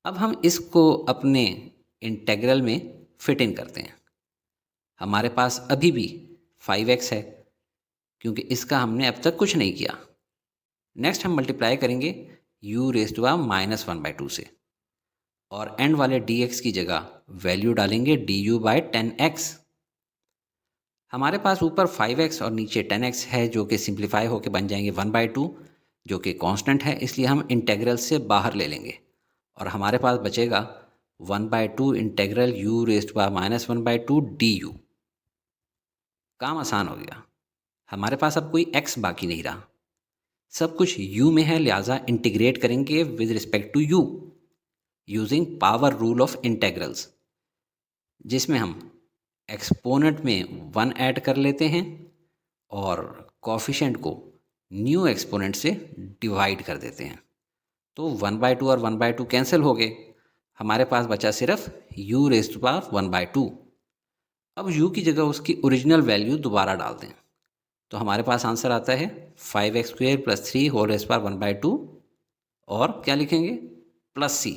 A: अब हम इसको अपने इंटेग्रल में फिट इन करते हैं। हमारे पास अभी भी 5x है क्योंकि इसका हमने अब तक कुछ नहीं किया। नेक्स्ट हम मल्टीप्लाई करेंगे u⁻⁻1/2 से, और एंड वाले dx की जगह वैल्यू डालेंगे du/10x। हमारे पास ऊपर 5x और नीचे 10x है, जो कि सिंप्लीफाई होकर बन जाएंगे 1/2, जो कि कांस्टेंट है, इसलिए हम इंटेग्रल से बाहर ले लेंगे और हमारे पास बचेगा 1/2 इंटेग्रल u⁻⁻1/2 du। काम आसान हो गया, हमारे पास अब कोई x बाकी नहीं रहा, सब कुछ u में है, लिहाजा इंटीग्रेट करेंगे with respect to u using power rule of integrals, जिसमें हम एक्सपोनेंट में 1 ऐड कर लेते हैं और कोफिशिएंट को न्यू एक्सपोनेंट से डिवाइड कर देते हैं। तो 1/2 और 1/2 कैंसिल हो गए, हमारे पास बचा सिर्फ u⁻1/2। अब u की जगह उसकी ओरिजिनल वैल्यू दोबारा डाल दें, तो हमारे पास आंसर आता है 5x² + 3 whole raise to power 1/2, और क्या लिखेंगे +c।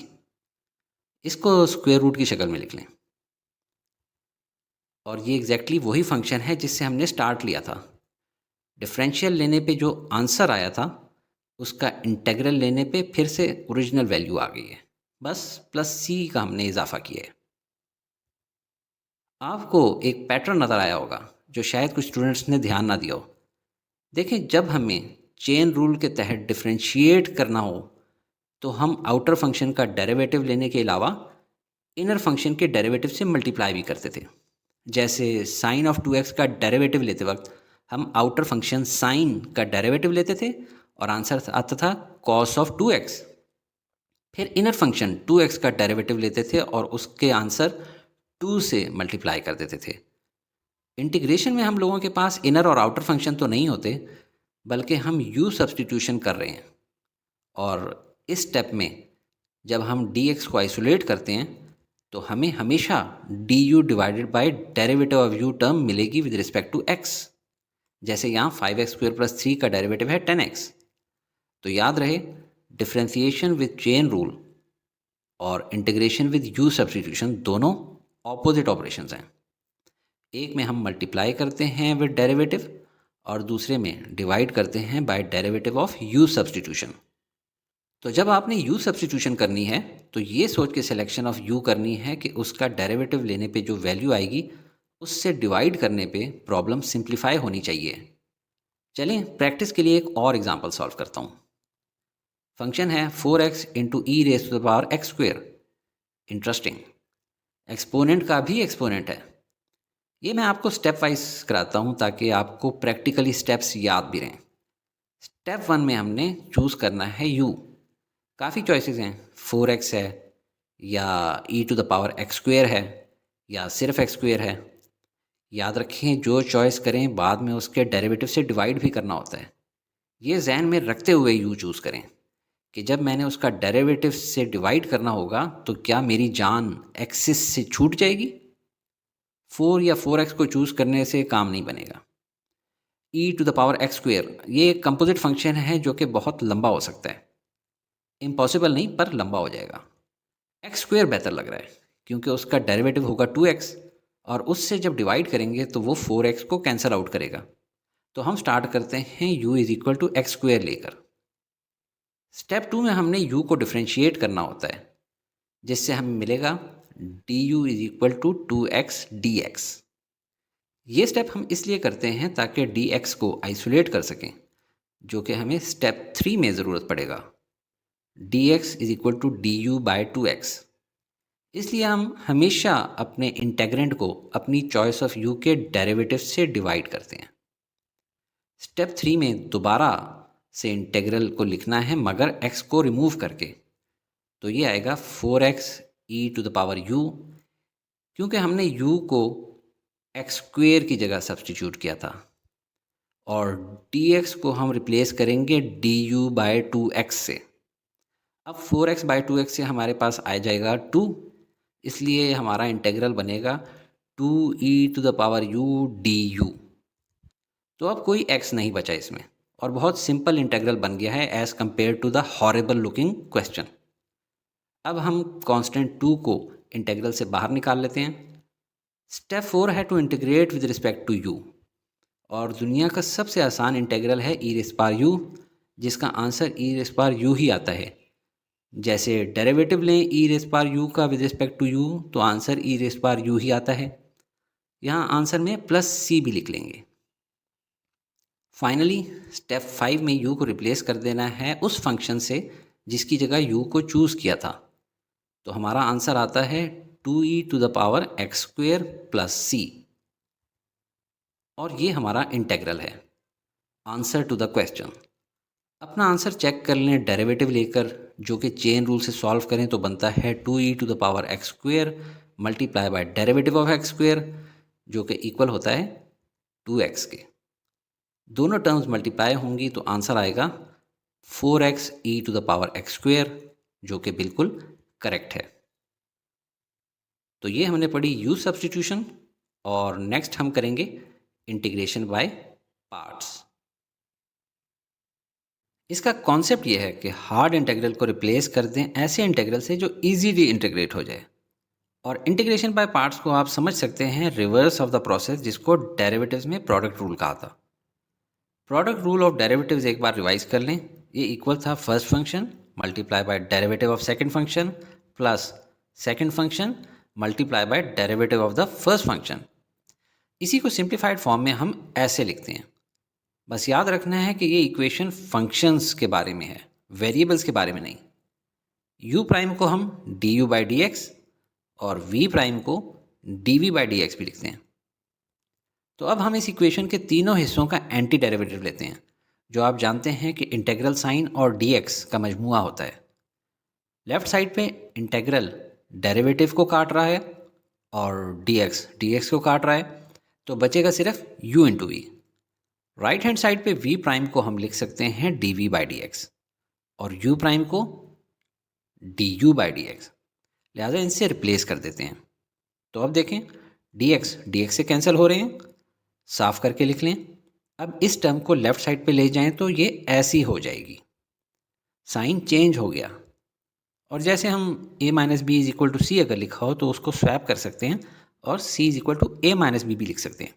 A: इसको स्क्वायर रूट की शक्ल में लिख लें, और ये एग्जैक्टली वही फंक्शन है जिससे हमने स्टार्ट लिया था। डिफरेंशियल लेने पे जो आंसर आया था उसका इंटेग्रल लेने पे फिर से ओरिजिनल वैल्यू आ गई है, बस +c का हमने इजाफा किया है। आपको एक पैटर्न नज़र आया होगा जो शायद कुछ स्टूडेंट्स ने ध्यान ना दिया हो। देखें, जब हमें चेन रूल के तहत डिफरेंशिएट करना हो तो हम आउटर फंक्शन का डेरिवेटिव लेने के अलावा इनर फंक्शन के डेरिवेटिव से मल्टीप्लाई भी करते थे। जैसे साइन ऑफ 2x का डेरिवेटिव लेते वक्त हम आउटर फंक्शन साइन का डेरिवेटिव लेते थे और आंसर आता था कॉस ऑफ 2x। फिर इनर फंक्शन 2x का डेरिवेटिव लेते थे और उसके आंसर 2 से मल्टीप्लाई कर देते थे। इंटीग्रेशन में हम लोगों के पास इनर और आउटर फंक्शन तो नहीं होते, बल्कि हम यू सब्सटीट्यूशन कर रहे हैं। और इस स्टेप में जब हम dx को आइसोलेट करते हैं तो हमें हमेशा du divided by derivative of u term मिलेगी विद रिस्पेक्ट टू x। जैसे यहाँ 5x² + 3 का डेरिवेटिव है 10x। तो याद रहे, डिफरेंशिएशन विद चेन रूल और इंटीग्रेशन विद यू सब्सटीट्यूशन दोनों ऑपोजिट ऑपरेशंस हैं। एक में हम मल्टीप्लाई करते हैं विद डेरिवेटिव और दूसरे में डिवाइड करते हैं by derivative of U substitution. तो जब आपने यू सब्सटीट्यूशन करनी है तो ये सोच के सिलेक्शन ऑफ यू करनी है कि उसका डेरिवेटिव लेने पे जो वैल्यू आएगी उससे डिवाइड करने पे प्रॉब्लम सिंप्लीफाई होनी चाहिए। चलें प्रैक्टिस के लिए एक और एग्जांपल सॉल्व करता हूँ। फंक्शन है 4x into E raise to the power x²। Interesting, exponent का भी एक्सपोनेंट है। ये मैं आपको स्टेप वाइज कराता हूँ ताकि आपको प्रैक्टिकली स्टेप्स याद भी रहें। स्टेप 1 में हमने चूज़ करना है u। काफ़ी चॉइसेस हैं, 4x है या e to the power x² है या सिर्फ x² है। याद रखें, जो चॉइस करें बाद में उसके डेरिवेटिव से डिवाइड भी करना होता है। ये जहन में रखते हुए u चूज़ करें कि जब मैंने उसका डेरिवेटिव से डिवाइड करना होगा तो क्या मेरी जान एक्सिस से छूट जाएगी। 4 या 4x को चूज़ करने से काम नहीं बनेगा। e to the power x² ये एक कंपोजिट फंक्शन है जो कि बहुत लंबा हो सकता है। इम्पॉसिबल नहीं, पर लंबा हो जाएगा। x² बेहतर लग रहा है क्योंकि उसका डेरिवेटिव होगा 2x और उससे जब डिवाइड करेंगे तो वो 4x को कैंसिल आउट करेगा। तो हम स्टार्ट करते हैं u = x² लेकर। स्टेप 2 में हमने u को डिफ्रेंशिएट करना होता है, जिससे हमें मिलेगा du = 2x dx। ये स्टेप हम इसलिए करते हैं ताकि dx को आइसोलेट कर सकें, जो कि हमें स्टेप 3 में ज़रूरत पड़ेगा। dx = du/2x। इसलिए हम हमेशा अपने इंटेग्रेंड को अपनी चॉइस ऑफ u के डेरिवेटिव से डिवाइड करते हैं। स्टेप 3 में दोबारा से इंटेग्रल को लिखना है मगर x को रिमूव करके। तो ये आएगा 4x e to the power u, क्योंकि हमने u को x² की जगह सब्सटीट्यूट किया था। और dx को हम रिप्लेस करेंगे du/2x से। अब 4x/2x से हमारे पास आ जाएगा 2, इसलिए हमारा इंटेग्रल बनेगा 2e to the power u du। तो अब कोई x नहीं बचा इसमें और बहुत सिंपल इंटेग्रल बन गया है as compared to the horrible looking question. अब हम कांस्टेंट 2 को इंटेग्रल से बाहर निकाल लेते हैं। स्टेप 4 है to integrate with respect to u, और दुनिया का सबसे आसान इंटेग्रल है e⁻u, जिसका आंसर e⁻u ही आता है। जैसे डेरिवेटिव लें e⁻u का विद रिस्पेक्ट टू u तो आंसर e⁻u ही आता है। यहाँ आंसर में +c भी लिख लेंगे। फाइनली स्टेप 5 में u को रिप्लेस कर देना है उस फंक्शन से जिसकी जगह u को चूज़ किया था। तो हमारा आंसर आता है 2e to the power x² + c, और ये हमारा इंटेग्रल है। Answer to the question. अपना आंसर चेक कर लें डेरिवेटिव लेकर, जो कि चेन रूल से सॉल्व करें तो बनता है 2e to the power x² multiply by derivative of x², जो कि इक्वल होता है 2x के। दोनों टर्म्स मल्टीप्लाई होंगी तो आंसर आएगा 4x e to the power x², जो कि बिल्कुल करेक्ट है। तो ये हमने पढ़ी यू सब्सटीट्यूशन, और नेक्स्ट हम करेंगे इंटीग्रेशन बाय पार्ट्स। इसका कॉन्सेप्ट ये है कि हार्ड इंटीग्रल को रिप्लेस कर दें ऐसे इंटीग्रल से जो इजीली इंटीग्रेट हो जाए। और इंटीग्रेशन बाय पार्ट्स को आप समझ सकते हैं रिवर्स ऑफ द प्रोसेस, जिसको डेरिवेटिव्स में प्रोडक्ट रूल कहा था। प्रोडक्ट रूल ऑफ डेरिवेटिव्स एक बार रिवाइज कर लें। ये इक्वल था first function multiply by derivative of second function plus second function multiply by derivative of the first function. इसी को सिंप्लीफाइड फॉर्म में हम ऐसे लिखते हैं बस याद रखना है कि ये इक्वेशन फंक्शंस के बारे में है, वेरिएबल्स के बारे में नहीं। u प्राइम को हम du बाई डी एक्स और v प्राइम को dv बाई डी एक्स भी लिखते हैं। तो अब हम इस इक्वेशन के तीनों हिस्सों का एंटी डेरिवेटिव लेते हैं, जो आप जानते हैं कि इंटेग्रल साइन और dx का मजमूआ होता है। लेफ्ट साइड पे इंटेग्रल डेरिवेटिव को काट रहा है और dx को काट रहा है, तो बचेगा सिर्फ u into V. Right hand side पे v प्राइम को हम लिख सकते हैं dv बाई डी एक्स और u प्राइम को du बाई डी एक्स, लिहाजा इनसे रिप्लेस कर देते हैं। तो अब देखें dx से कैंसिल हो रहे हैं, साफ करके लिख लें। अब इस टर्म को लेफ्ट साइड पे ले जाएं तो ये ऐसी हो जाएगी, साइन चेंज हो गया। और जैसे हम a minus B is equal to C अगर लिखा हो तो उसको स्वैप कर सकते हैं और c is equal to a minus B भी लिख सकते हैं।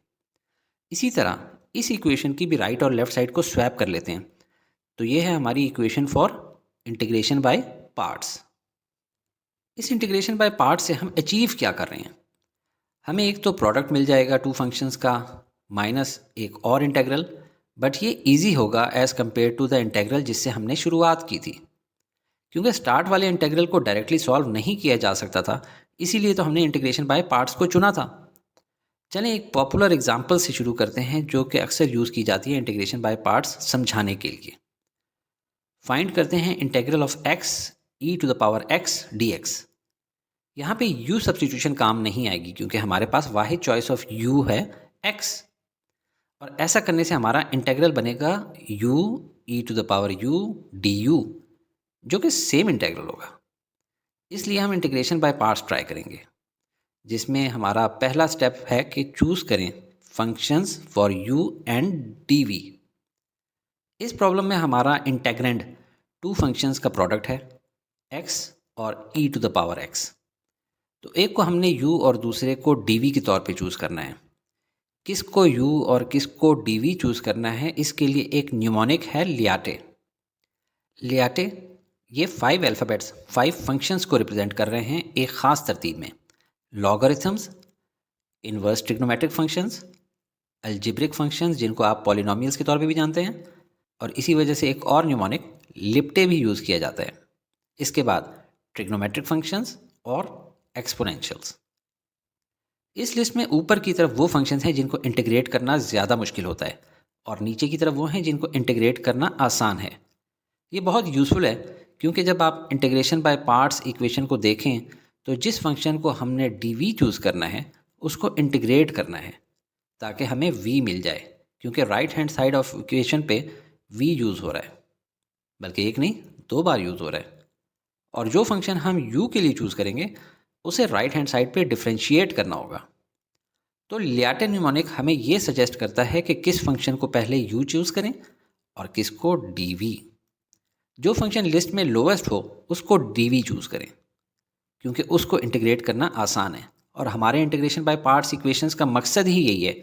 A: इसी तरह इस इक्वेशन की भी राइट और लेफ्ट साइड को स्वैप कर लेते हैं। तो ये है हमारी equation for integration by parts. इस इंटीग्रेशन बाय पार्ट्स से हम अचीव क्या कर रहे हैं? हमें एक तो प्रोडक्ट मिल जाएगा टू फंक्शंस का माइनस एक और इंटेग्रल, बट ये इजी होगा as compared to the integral जिससे हमने शुरुआत की थी। क्योंकि स्टार्ट वाले इंटेग्रल को डायरेक्टली सॉल्व नहीं किया जा सकता था, इसीलिए तो हमने इंटीग्रेशन बाय पार्ट्स को चुना था। चलें एक पॉपुलर एग्जांपल से शुरू करते हैं जो कि अक्सर यूज़ की जाती है इंटीग्रेशन बाय पार्ट्स समझाने के लिए। फाइंड करते हैं integral of x e to the power x dx। यहाँ पे u सब्स्टिट्यूशन काम नहीं आएगी क्योंकि हमारे पास वाहिद चॉइस ऑफ u है x, और ऐसा करने से हमारा इंटेग्रल बनेगा u e to the power u du, जो कि सेम इंटेग्रल होगा। इसलिए हम इंटीग्रेशन बाय पार्ट्स ट्राई करेंगे, जिसमें हमारा पहला स्टेप है कि चूज़ करें functions for u and dv। इस प्रॉब्लम में हमारा इंटेग्रेंड टू फंक्शंस का प्रोडक्ट है x और e to the power x। तो एक को हमने u और दूसरे को dv के तौर पे चूज़ करना है। किसको u और किसको dv चूज़ करना है, इसके लिए एक न्यूमोनिक है लियाटे। लियाटे ये 5 अल्फ़ाबेट्स 5 फंक्शंस को रिप्रेजेंट कर रहे हैं एक ख़ास तरतीब में: logarithms, inverse trigonometric functions, algebraic functions जिनको आप पॉलिनोमियल्स के तौर पे भी जानते हैं, और इसी वजह से एक और न्यूमोनिक लिप्टे भी यूज़ किया जाता है। इसके बाद ट्रिग्नोमेट्रिक फंक्शंस और एक्सपोनेंशियल्स। इस लिस्ट में ऊपर की तरफ वो फंक्शंस हैं जिनको इंटीग्रेट करना ज़्यादा मुश्किल होता है, और नीचे की तरफ वो हैं जिनको इंटीग्रेट करना आसान है। ये बहुत यूज़फुल है क्योंकि जब आप इंटीग्रेशन बाय पार्ट्स इक्वेशन को देखें तो जिस फंक्शन को हमने dv चूज़ करना है उसको इंटीग्रेट करना है ताकि हमें v मिल जाए, क्योंकि right hand side of equation पे v यूज़ हो रहा है, बल्कि एक नहीं 2 बार यूज़ हो रहा है। और जो फंक्शन हम u के लिए चूज़ करेंगे उसे राइट हैंड साइड पे डिफ्रेंशिएट करना होगा। तो लियाटे न्यूमोनिक हमें ये सजेस्ट करता है कि किस फंक्शन को पहले u चूज़ करें और किसको dv। जो फंक्शन लिस्ट में लोवेस्ट हो उसको dv चूज़ करें क्योंकि उसको इंटीग्रेट करना आसान है, और हमारे इंटीग्रेशन बाय पार्ट्स इक्वेशंस का मकसद ही यही है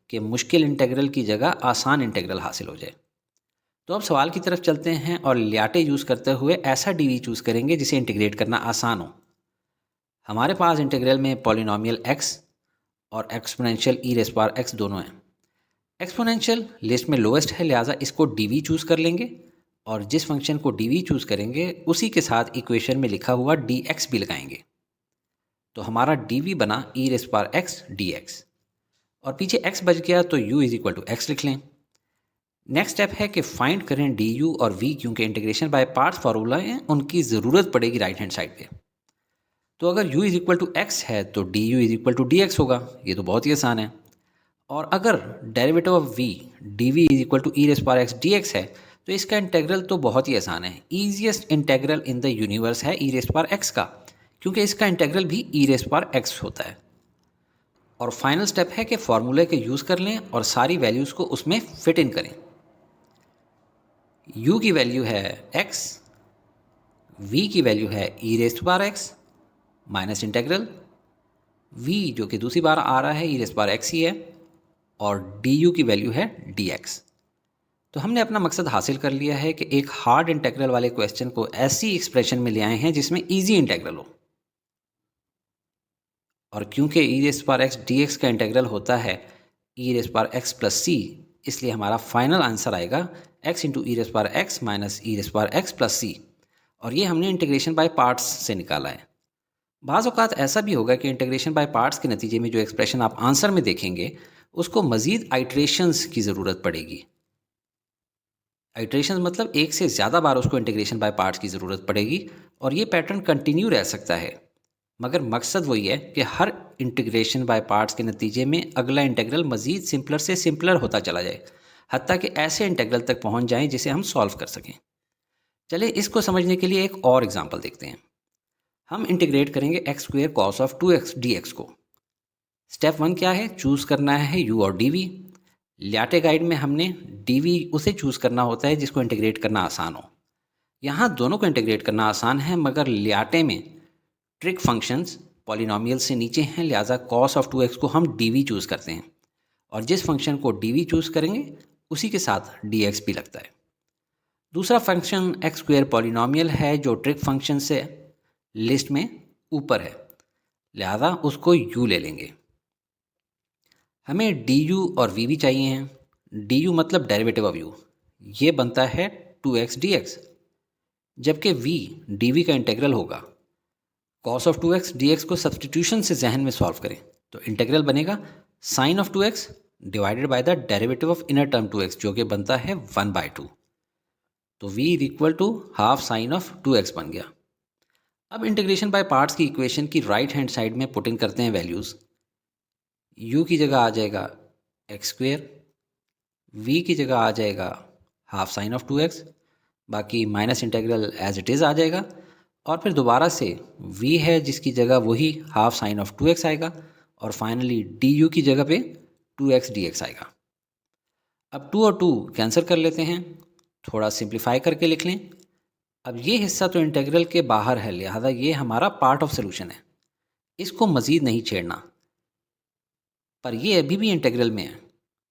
A: कि मुश्किल इंटीग्रल की जगह आसान इंटीग्रल हासिल हो जाए। तो अब सवाल की तरफ चलते हैं और लियाटे यूज़ करते हुए ऐसा dv चूज़ करेंगे जिसे इंटीग्रेट करना आसान हो। हमारे पास इंटीग्रल में पॉलिनोमियल x और exponential e raise power x दोनों हैं। एक्सपोनेंशियल लिस्ट में लोवेस्ट है, लिहाजा इसको dv चूज़ कर लेंगे, और जिस फंक्शन को dv चूज़ करेंगे उसी के साथ इक्वेशन में लिखा हुआ dx भी लगाएंगे। तो हमारा dv बना e raise power x dx, और पीछे x बच गया तो u is equal to x लिख लें। नेक्स्ट स्टेप है कि फाइंड करें du और v, क्योंकि इंटीग्रेशन बाय पार्ट्स फार्मूला है उनकी ज़रूरत पड़ेगी राइट हैंड साइड पे। तो अगर u is equal to x है तो du is equal to dx होगा, ये तो बहुत ही आसान है। और अगर derivative of v dv is equal to e raise power x dx है तो इसका इंटेग्रल तो बहुत ही आसान है। Easiest integral in the universe है e रेज़ पावर x का, क्योंकि इसका इंटेग्रल भी e रेज़ पावर x होता है। और फाइनल स्टेप है कि फार्मूले के यूज़ कर लें और सारी वैल्यूज़ को उसमें फिट इन करें। u की वैल्यू है x, v की वैल्यू है e raise power x minus integral v जो कि दूसरी बार आ रहा है e रेज़ पावर x ही है, और du की वैल्यू है dx। तो हमने अपना मकसद हासिल कर लिया है कि एक हार्ड इंटेग्रल वाले क्वेश्चन को ऐसी एक्सप्रेशन में ले आए हैं जिसमें इजी इंटेग्रल हो। और क्योंकि e raise power x dx का इंटेग्रल होता है e raise power x plus c, इसलिए हमारा फाइनल आंसर आएगा x इंटू ई रेस पावर एक्स माइनस ई रेस पावर एक्स प्लस सी। और ये हमने इंटीग्रेशन बाय पार्ट्स से निकाला है। बाज़ औक़ात ऐसा भी होगा कि इंटीग्रेशन बाय पार्ट्स के नतीजे में जो एक्सप्रेशन आप आंसर में देखेंगे उसको मज़ीद आइट्रेशंस की ज़रूरत पड़ेगी। आइट्रेशंस मतलब एक से ज़्यादा बार उसको इंटीग्रेशन बाय पार्ट्स की ज़रूरत पड़ेगी और ये पैटर्न कंटिन्यू रह सकता है, मगर मकसद वही है कि हर इंटीग्रेशन बाय पार्ट्स के नतीजे में अगला इंटीग्रल मज़ीद सिंपलर से सिंपलर होता चला जाए, हत्ता कि ऐसे इंटीग्रल तक पहुंच जाएं जिसे हम सॉल्व कर सकें। चलिए इसको समझने के लिए एक और एग्जांपल देखते हैं। हम इंटीग्रेट करेंगे x square cos of 2x dx को। स्टेप 1 क्या है? चूज़ करना है u और dv। लियाटे गाइड में हमने dv उसे चूज़ करना होता है जिसको इंटीग्रेट करना आसान हो। यहाँ दोनों को इंटीग्रेट करना आसान है, मगर लियाटे में ट्रिक फंक्शंस पॉलिनोमियल से नीचे हैं, लिहाजा कॉस ऑफ 2x को हम dv चूज़ करते हैं और जिस फंक्शन को dv चूज़ करेंगे उसी के साथ dx भी लगता है। दूसरा फंक्शन एक्स स्क्वेयर पॉलिनोमियल है जो ट्रिक फंक्शन से लिस्ट में ऊपर है, लिहाजा उसको u ले लेंगे। हमें du और v भी चाहिए हैं। du मतलब डेरिवेटिव ऑफ u, ये बनता है 2x dx, जबकि v dv का इंटीग्रल होगा। cos ऑफ 2x dx को सब्सटीट्यूशन से जहन में सॉल्व करें तो इंटीग्रल बनेगा sine of 2x divided by the derivative of inner term 2x, जो कि बनता है 1/2। तो v is equal to half sine of 2x बन गया। अब इंटीग्रेशन बाय पार्ट्स की इक्वेशन की राइट हैंड साइड में पुट इन करते हैं वैल्यूज़। u की जगह आ जाएगा एक्स स्क्वेयर, v की जगह आ जाएगा हाफ साइन ऑफ 2x, बाकी minus integral as it is आ जाएगा और फिर दोबारा से v है जिसकी जगह वही हाफ साइन ऑफ 2x आएगा और फाइनली du की जगह पे 2x dx आएगा। अब 2 और 2 कैंसिल कर लेते हैं, थोड़ा सिंप्लीफाई करके लिख लें। अब ये हिस्सा तो इंटीग्रल के बाहर है, लिहाजा ये हमारा पार्ट ऑफ सोल्यूशन है, इसको मज़ीद नहीं छेड़ना। पर ये अभी भी इंटीग्रल में है,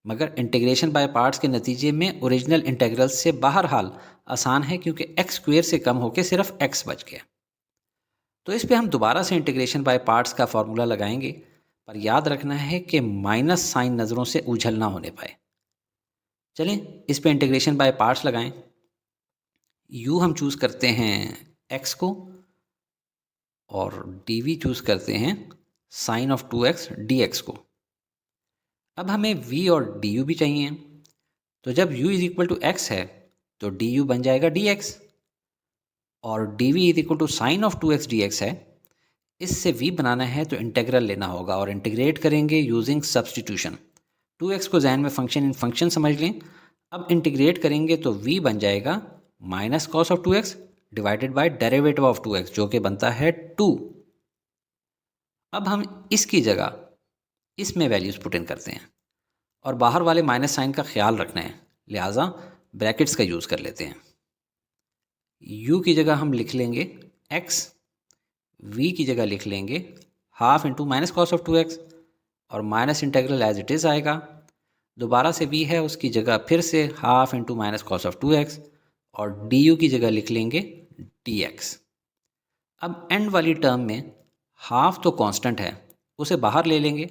A: मगर इंटीग्रेशन बाय पार्ट्स के नतीजे में ओरिजिनल इंटीग्रल से बाहर हाल आसान है क्योंकि एक्स स्क्वेयर से कम होकर सिर्फ x बच गया। तो इस पे हम दोबारा से इंटीग्रेशन बाय पार्ट्स का फॉर्मूला लगाएंगे, पर याद रखना है कि माइनस साइन नज़रों से उछल ना होने पाए। चलें इस पे इंटीग्रेशन बाय पार्ट्स लगाएं। u हम चूज़ करते हैं x को और dv चूज़ करते हैं साइन ऑफ 2x dx को। अब हमें v और du भी चाहिए, तो जब u is equal to X है तो du बन जाएगा dx और dv is equal to sine of 2x dx है। इससे v बनाना है तो इंटीग्रल लेना होगा और इंटीग्रेट करेंगे यूजिंग सब्सटीट्यूशन। 2x को जहन में फंक्शन इन फंक्शन समझ लें। अब इंटीग्रेट करेंगे तो v बन जाएगा minus cos of 2x divided by derivative of 2x, जो कि बनता है 2। अब हम इसकी जगह इसमें वैल्यूज़ पुट इन करते हैं और बाहर वाले माइनस साइन का ख्याल रखना है, लिहाजा ब्रैकेट्स का यूज़ कर लेते हैं। u की जगह हम लिख लेंगे x, v की जगह लिख लेंगे half into minus cos of 2x और minus integral as it is आएगा। दोबारा से v है उसकी जगह फिर से half into minus cos of 2x और du की जगह लिख लेंगे dx। अब एंड वाली टर्म में हाफ तो कांस्टेंट है, उसे बाहर ले लेंगे।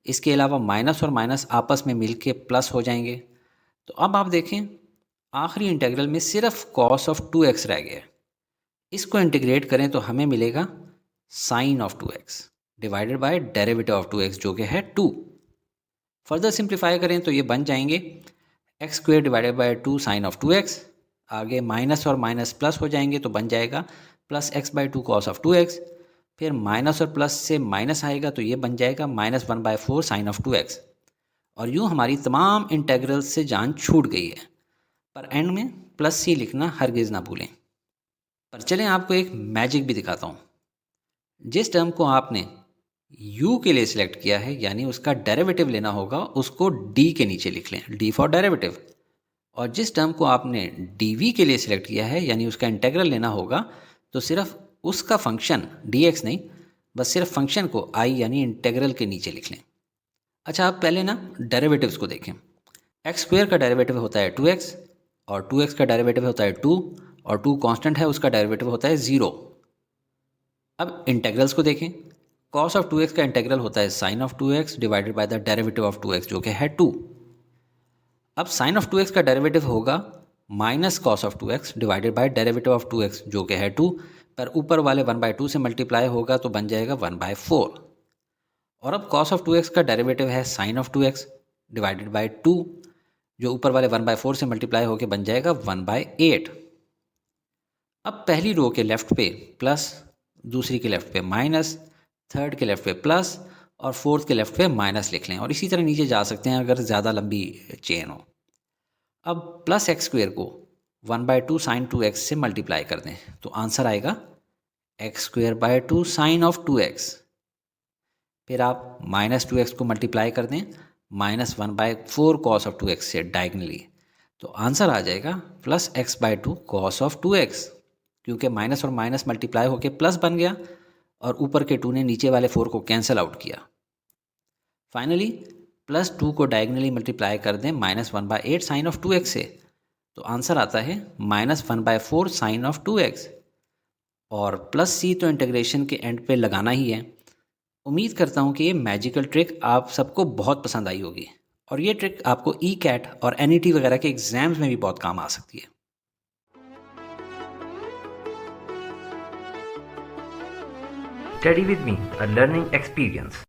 A: इसके अलावा माइनस और माइनस आपस में मिलके प्लस हो जाएंगे। तो अब आप देखें आखिरी इंटीग्रल में सिर्फ कॉस ऑफ 2x रह गया। इसको इंटीग्रेट करें तो हमें मिलेगा sine of 2x divided by derivative of 2x, जो कि है 2। फर्दर सिंप्लीफाई करें तो ये बन जाएंगे X square divided by 2 sine of 2x, आगे माइनस और माइनस प्लस हो जाएंगे तो बन जाएगा plus x by 2 cos of 2x, फिर माइनस और प्लस से माइनस आएगा तो ये बन जाएगा माइनस 1/4 साइन ऑफ 2x। और यूँ हमारी तमाम इंटीग्रल से जान छूट गई है, पर एंड में प्लस सी लिखना हरगिज़ ना भूलें। पर चलें आपको एक मैजिक भी दिखाता हूँ। जिस टर्म को आपने u के लिए सिलेक्ट किया है, यानी उसका डेरिवेटिव लेना होगा, उसको d के नीचे लिख लें, d फॉर डेरिवेटिव। और जिस टर्म को आपने dv के लिए सिलेक्ट किया है, यानी उसका इंटीग्रल लेना होगा, तो सिर्फ उसका फंक्शन dx नहीं, बस सिर्फ फंक्शन को i यानी इंटीग्रल के नीचे लिख लें। अच्छा, आप पहले ना डेरिवेटिव्स को देखें। एक्स स्क्वेयर का डेरिवेटिव होता है 2x और 2x का डेरिवेटिव होता है 2 और 2 कांस्टेंट है, उसका डेरिवेटिव होता है 0। अब इंटीग्रल्स को देखें। कॉस ऑफ 2x का इंटीग्रल होता है sine of 2x divided by the derivative of 2x, जो कि है 2। अब साइन ऑफ 2x का डेरिवेटिव होगा minus cos of 2x divided by derivative of 2x जो कि है 2, पर ऊपर वाले 1/2 से मल्टीप्लाई होगा तो बन जाएगा 1/4। और अब कॉस ऑफ 2x का डेरिवेटिव है sine of 2x divided by 2 जो ऊपर वाले 1/4 से मल्टीप्लाई होकर बन जाएगा 1/8। अब पहली रो के लेफ्ट पे प्लस, दूसरी के लेफ्ट पे माइनस, थर्ड के लेफ्ट पे प्लस और फोर्थ के लेफ्ट पे माइनस लिख लें, और इसी तरह नीचे जा सकते हैं अगर ज़्यादा लंबी चेन हो। अब प्लस एक्स स्क्वेयर को 1/2 साइन 2x से मल्टीप्लाई कर दें तो आंसर आएगा x²/2 साइन ऑफ 2x। फिर आप माइनस 2x को मल्टीप्लाई कर दें -1/4 कॉस ऑफ 2x से डायगनली, तो आंसर आ जाएगा plus x/2 cos of 2x, क्योंकि माइनस और माइनस मल्टीप्लाई होके प्लस बन गया और ऊपर के 2 ने नीचे वाले 4 को कैंसिल आउट किया। फाइनली प्लस 2 को डायगनली मल्टीप्लाई कर दें -1/8 साइन ऑफ 2x से, तो आंसर आता है -1/4 साइन ऑफ 2x। और प्लस सी तो इंटीग्रेशन के एंड पे लगाना ही है। उम्मीद करता हूँ कि ये मैजिकल ट्रिक आप सबको बहुत पसंद आई होगी, और ये ट्रिक आपको ई कैट और NET वगैरह के एग्जाम्स में भी बहुत काम आ सकती है।
B: Study with me, a learning experience.